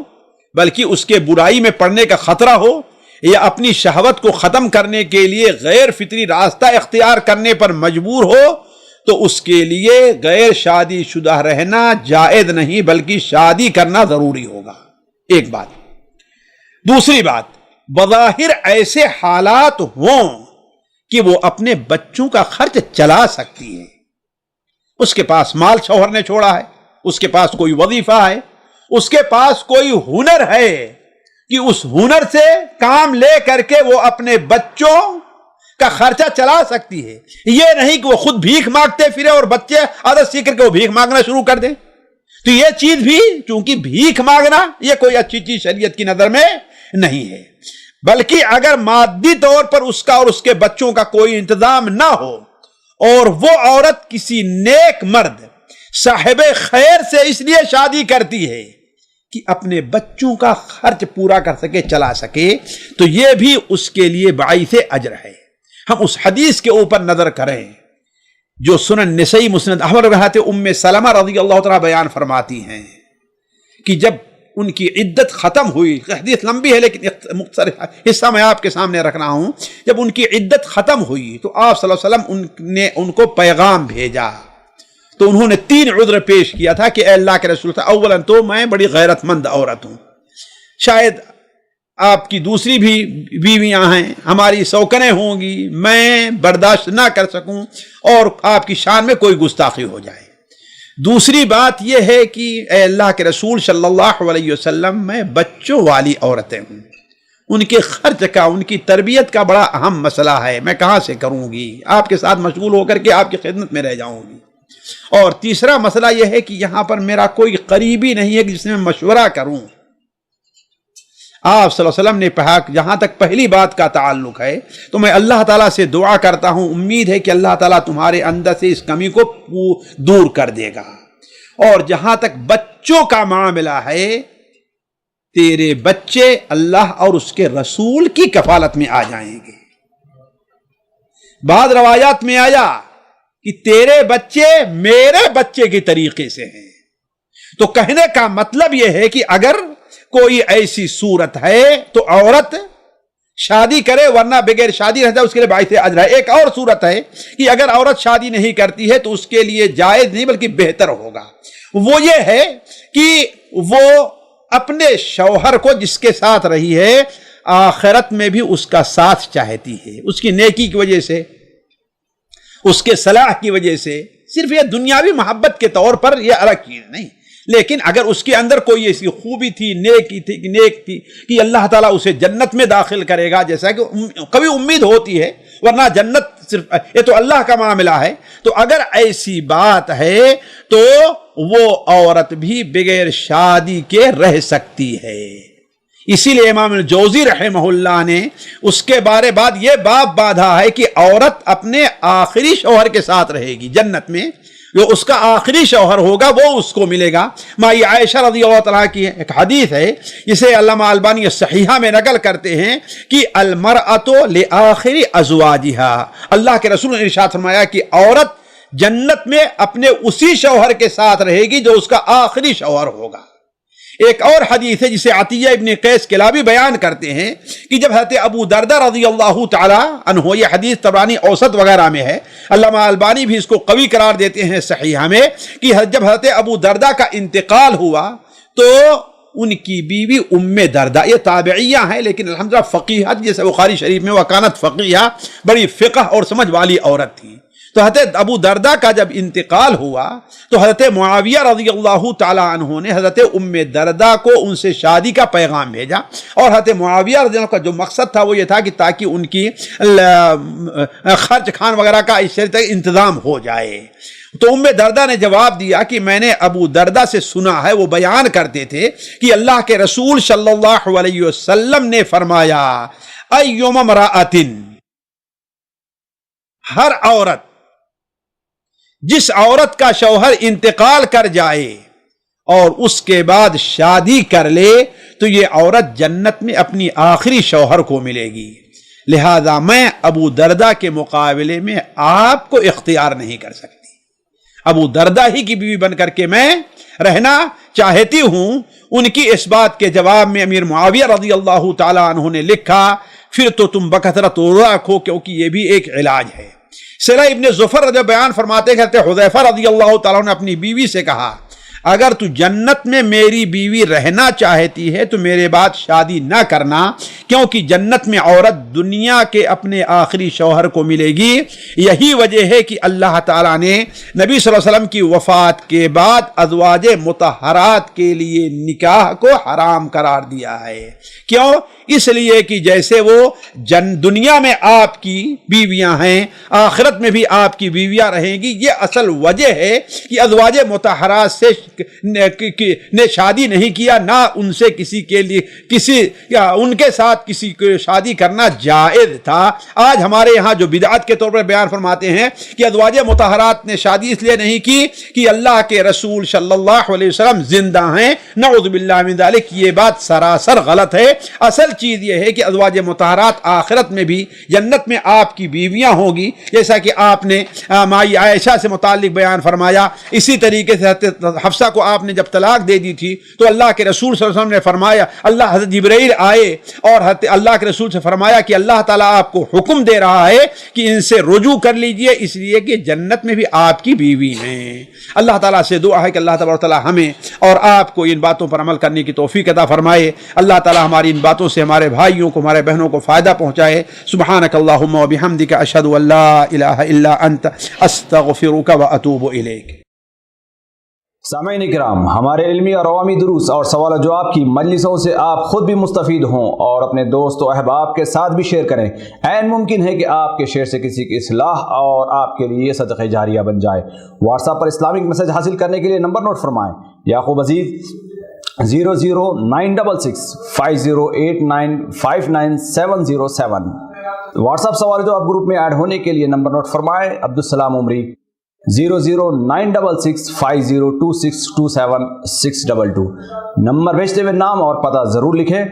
بلکہ اس کے برائی میں پڑنے کا خطرہ ہو یا اپنی شہوت کو ختم کرنے کے لیے غیر فطری راستہ اختیار کرنے پر مجبور ہو تو اس کے لیے غیر شادی شدہ رہنا جائز نہیں بلکہ شادی کرنا ضروری ہوگا. ایک بات. دوسری بات، بظاہر ایسے حالات ہوں کہ وہ اپنے بچوں کا خرچ چلا سکتی ہے. اس کے پاس مال شوہر نے چھوڑا ہے، اس کے پاس کوئی وظیفہ ہے، اس کے پاس کوئی ہنر ہے کہ اس ہنر سے کام لے کر کے وہ اپنے بچوں کا خرچہ چلا سکتی ہے. یہ نہیں کہ وہ خود بھیک مانگتے پھرے اور بچے عادت سیکھ کر کے وہ بھیک مانگنا شروع کر دیں. تو یہ چیز بھی چونکہ بھیک مانگنا یہ کوئی اچھی چیز شریعت کی نظر میں نہیں ہے. بلکہ اگر مادی طور پر اس کا اور اس کے بچوں کا کوئی انتظام نہ ہو اور وہ عورت کسی نیک مرد صاحب خیر سے اس لیے شادی کرتی ہے کہ اپنے بچوں کا خرچ پورا کر سکے، چلا سکے، تو یہ بھی اس کے لیے باعث اجر ہے. ہم اس حدیث کے اوپر نظر کریں جو سنن نسائی مسند احمد روایت ام سلمہ رضی اللہ تعالیٰ بیان فرماتی ہیں کہ جب ان کی عدت ختم ہوئی، حدیث لمبی ہے لیکن مختصر حصہ میں آپ کے سامنے رکھ رہا ہوں، جب ان کی عدت ختم ہوئی تو آپ صلی اللہ علیہ وسلم نے ان کو پیغام بھیجا. تو انہوں نے 3 عذر پیش کیا تھا کہ اے اللہ کے رسول، اولا تو میں بڑی غیرت مند عورت ہوں، شاید آپ کی دوسری بھی بیویاں ہیں، ہماری سوکنیں ہوں گی، میں برداشت نہ کر سکوں اور آپ کی شان میں کوئی گستاخی ہو جائے. دوسری بات یہ ہے کہ اے اللہ کے رسول صلی اللہ علیہ وسلم، میں بچوں والی عورتیں ہوں، ان کے خرچ کا، ان کی تربیت کا بڑا اہم مسئلہ ہے، میں کہاں سے کروں گی، آپ کے ساتھ مشغول ہو کر کے آپ کی خدمت میں رہ جاؤں گی. اور تیسرا مسئلہ یہ ہے کہ یہاں پر میرا کوئی قریبی نہیں ہے کہ جس میں مشورہ کروں. آپ صلی اللہ علیہ وسلم نے کہا کہ جہاں تک پہلی بات کا تعلق ہے تو میں اللہ تعالیٰ سے دعا کرتا ہوں، امید ہے کہ اللہ تعالیٰ تمہارے اندر سے اس کمی کو دور کر دے گا. اور جہاں تک بچوں کا معاملہ ہے، تیرے بچے اللہ اور اس کے رسول کی کفالت میں آ جائیں گے. بعض روایات میں آیا کہ تیرے بچے میرے بچے کے طریقے سے ہیں. تو کہنے کا مطلب یہ ہے کہ اگر کوئی ایسی صورت ہے تو عورت شادی کرے، ورنہ بغیر شادی رہتا ہے اس کے لیے باعث اجر ہے. ایک اور صورت ہے کہ اگر عورت شادی نہیں کرتی ہے تو اس کے لیے جائز نہیں بلکہ بہتر ہوگا. وہ یہ ہے کہ وہ اپنے شوہر کو جس کے ساتھ رہی ہے آخرت میں بھی اس کا ساتھ چاہتی ہے، اس کی نیکی کی وجہ سے، اس کے صلاح کی وجہ سے. صرف یہ دنیاوی محبت کے طور پر یہ الگ چیز نہیں، لیکن اگر اس کے اندر کوئی ایسی خوبی تھی، نیک تھی کہ اللہ تعالیٰ اسے جنت میں داخل کرے گا، جیسا کہ کبھی امید ہوتی ہے، ورنہ جنت صرف یہ تو اللہ کا معاملہ ہے. تو اگر ایسی بات ہے تو وہ عورت بھی بغیر شادی کے رہ سکتی ہے. اسی لیے امام الجوزی رحمہ اللہ نے اس کے بارے بعد یہ باب باندھا ہے کہ عورت اپنے آخری شوہر کے ساتھ رہے گی جنت میں، جو اس کا آخری شوہر ہوگا وہ اس کو ملے گا. مائی عائشہ رضی اللہ تعالیٰ کی ایک حدیث ہے جسے علامہ البانی صحیحہ میں نقل کرتے ہیں کہ المرأۃ لآخر ازواجہا، اللہ کے رسول نے ارشاد فرمایا کہ عورت جنت میں اپنے اسی شوہر کے ساتھ رہے گی جو اس کا آخری شوہر ہوگا. ایک اور حدیث ہے جسے عطیہ ابن قیس کلابی بیان کرتے ہیں کہ جب حضرت ابو دردہ رضی اللہ تعالی عنہ، یہ حدیث طبرانی اوسط وغیرہ میں ہے، علامہ البانی بھی اس کو قوی قرار دیتے ہیں صحیحہ میں، کہ جب حضرت ابو دردہ کا انتقال ہوا تو ان کی بیوی ام دردہ، یہ تابعیہ ہیں لیکن الحمدللہ فقیہت، جیسے بخاری شریف میں وکانت فقیہہ، بڑی فقہ اور سمجھ والی عورت تھی. تو حضرت ابو دردہ کا جب انتقال ہوا تو حضرت معاویہ رضی اللہ تعالیٰ عنہ نے حضرت ام دردہ کو ان سے شادی کا پیغام بھیجا، اور حضرت معاویہ رضی اللہ عنہ کا جو مقصد تھا وہ یہ تھا کہ تاکہ ان کی خرچ کھان وغیرہ کا اس طرح انتظام ہو جائے۔ تو ام دردہ نے جواب دیا کہ میں نے ابو دردہ سے سنا ہے، وہ بیان کرتے تھے کہ اللہ کے رسول صلی اللہ علیہ وسلم نے فرمایا ایوم امرأۃ، ہر عورت، جس عورت کا شوہر انتقال کر جائے اور اس کے بعد شادی کر لے تو یہ عورت جنت میں اپنی آخری شوہر کو ملے گی، لہذا میں ابو دردہ کے مقابلے میں آپ کو اختیار نہیں کر سکتی، ابو دردہ ہی کی بیوی بن کر کے میں رہنا چاہتی ہوں۔ ان کی اس بات کے جواب میں امیر معاویہ رضی اللہ تعالیٰ عنہ نے لکھا پھر تو تم بکثرت روزہ رکھو، کیونکہ یہ بھی ایک علاج ہے۔ سرہ ابن زفر رضی بیان فرماتے ہیں کہ حذیفہ رضی اللہ تعالیٰ نے اپنی بیوی سے کہا اگر تو جنت میں میری بیوی رہنا چاہتی ہے تو میرے بعد شادی نہ کرنا، کیونکہ جنت میں عورت دنیا کے اپنے آخری شوہر کو ملے گی۔ یہی وجہ ہے کہ اللہ تعالیٰ نے نبی صلی اللہ علیہ وسلم کی وفات کے بعد ازواج مطہرات کے لیے نکاح کو حرام قرار دیا ہے۔ کیوں؟ اس لیے کہ جیسے وہ دنیا میں آپ کی بیویاں ہیں، آخرت میں بھی آپ کی بیویاں رہیں گی۔ یہ اصل وجہ ہے کہ ازواج مطہرات سے نے شادی نہیں کیا، نہ ان سے کسی کے لیے ان کے ساتھ کسی کو شادی کرنا جائز تھا۔ آج ہمارے یہاں جو بدعت کے طور پر بیان فرماتے ہیں کہ ازواج مطہرات نے شادی اس لیے نہیں کی کہ اللہ کے رسول صلی اللہ علیہ وسلم زندہ ہیں، نعوذ باللہ من ذالک، یہ بات سراسر غلط ہے۔ اصل چیز یہ ہے کہ ازواج مطہرات آخرت میں بھی جنت میں آپ کی بیویاں ہوں گی، جیسا کہ آپ نے مائی عائشہ سے متعلق بیان فرمایا۔ اسی طریقے سے حفصہ کو آپ نے جب طلاق دے دی تھی تو اللہ کے رسول صلی اللہ علیہ وسلم نے فرمایا، حضرت جبرائیل آئے اور اللہ کے رسول سے فرمایا کہ اللہ تعالیٰ آپ کو حکم دے رہا ہے کہ ان سے رجوع کر لیجئے، اس لیے کہ جنت میں بھی آپ کی بیوی ہیں۔ اللہ تعالیٰ سے دعا ہے کہ اللہ تبارک و تعالیٰ ہمیں اور آپ کو ان باتوں پر عمل کرنے کی توفیق عطا فرمائے۔ اللہ تعالیٰ ہماری ان باتوں سے ہمارے بھائیوں کو، ہمارے بہنوں کو فائدہ پہنچائے۔ سبحانک اللہم و بحمدک، اشہد ان لا الہ الا انت، استغفرک و اتوب الیک۔ سامعین کرام، ہمارے علمی اور عوامی دروس اور سوال و جواب کی مجلسوں سے آپ خود بھی مستفید ہوں اور اپنے دوست و احباب کے ساتھ بھی شیئر کریں۔ عین ممکن ہے کہ آپ کے شیئر سے کسی کی اصلاح اور آپ کے لیے صدقہ جاریہ بن جائے۔ واٹس ایپ پر اسلامک میسج حاصل کرنے کے لیے نمبر نوٹ فرمائیں: یعقوب عزیز 00966 5089 59707۔ واٹس ایپ سوال جواب گروپ میں ایڈ ہونے کے لیے نمبر نوٹ فرمائیں: عبدالسلام عمری 00966 502627 622۔ نمبر بھیجتے ہوئے نام اور پتہ ضرور لکھیں۔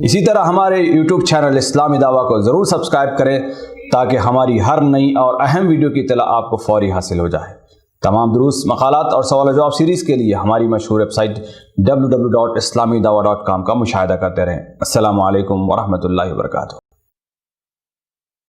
اسی طرح ہمارے یوٹیوب چینل اسلامی دعویٰ کو ضرور سبسکرائب کریں تاکہ ہماری ہر نئی اور اہم ویڈیو کی اطلاع آپ کو فوری حاصل ہو جائے۔ تمام دروس، مقالات اور سوال و جواب سیریز کے لیے ہماری مشہور ویب سائٹ www.islamidawah.com کا مشاہدہ کرتے رہیں۔ السلام علیکم ورحمۃ اللہ وبرکاتہ۔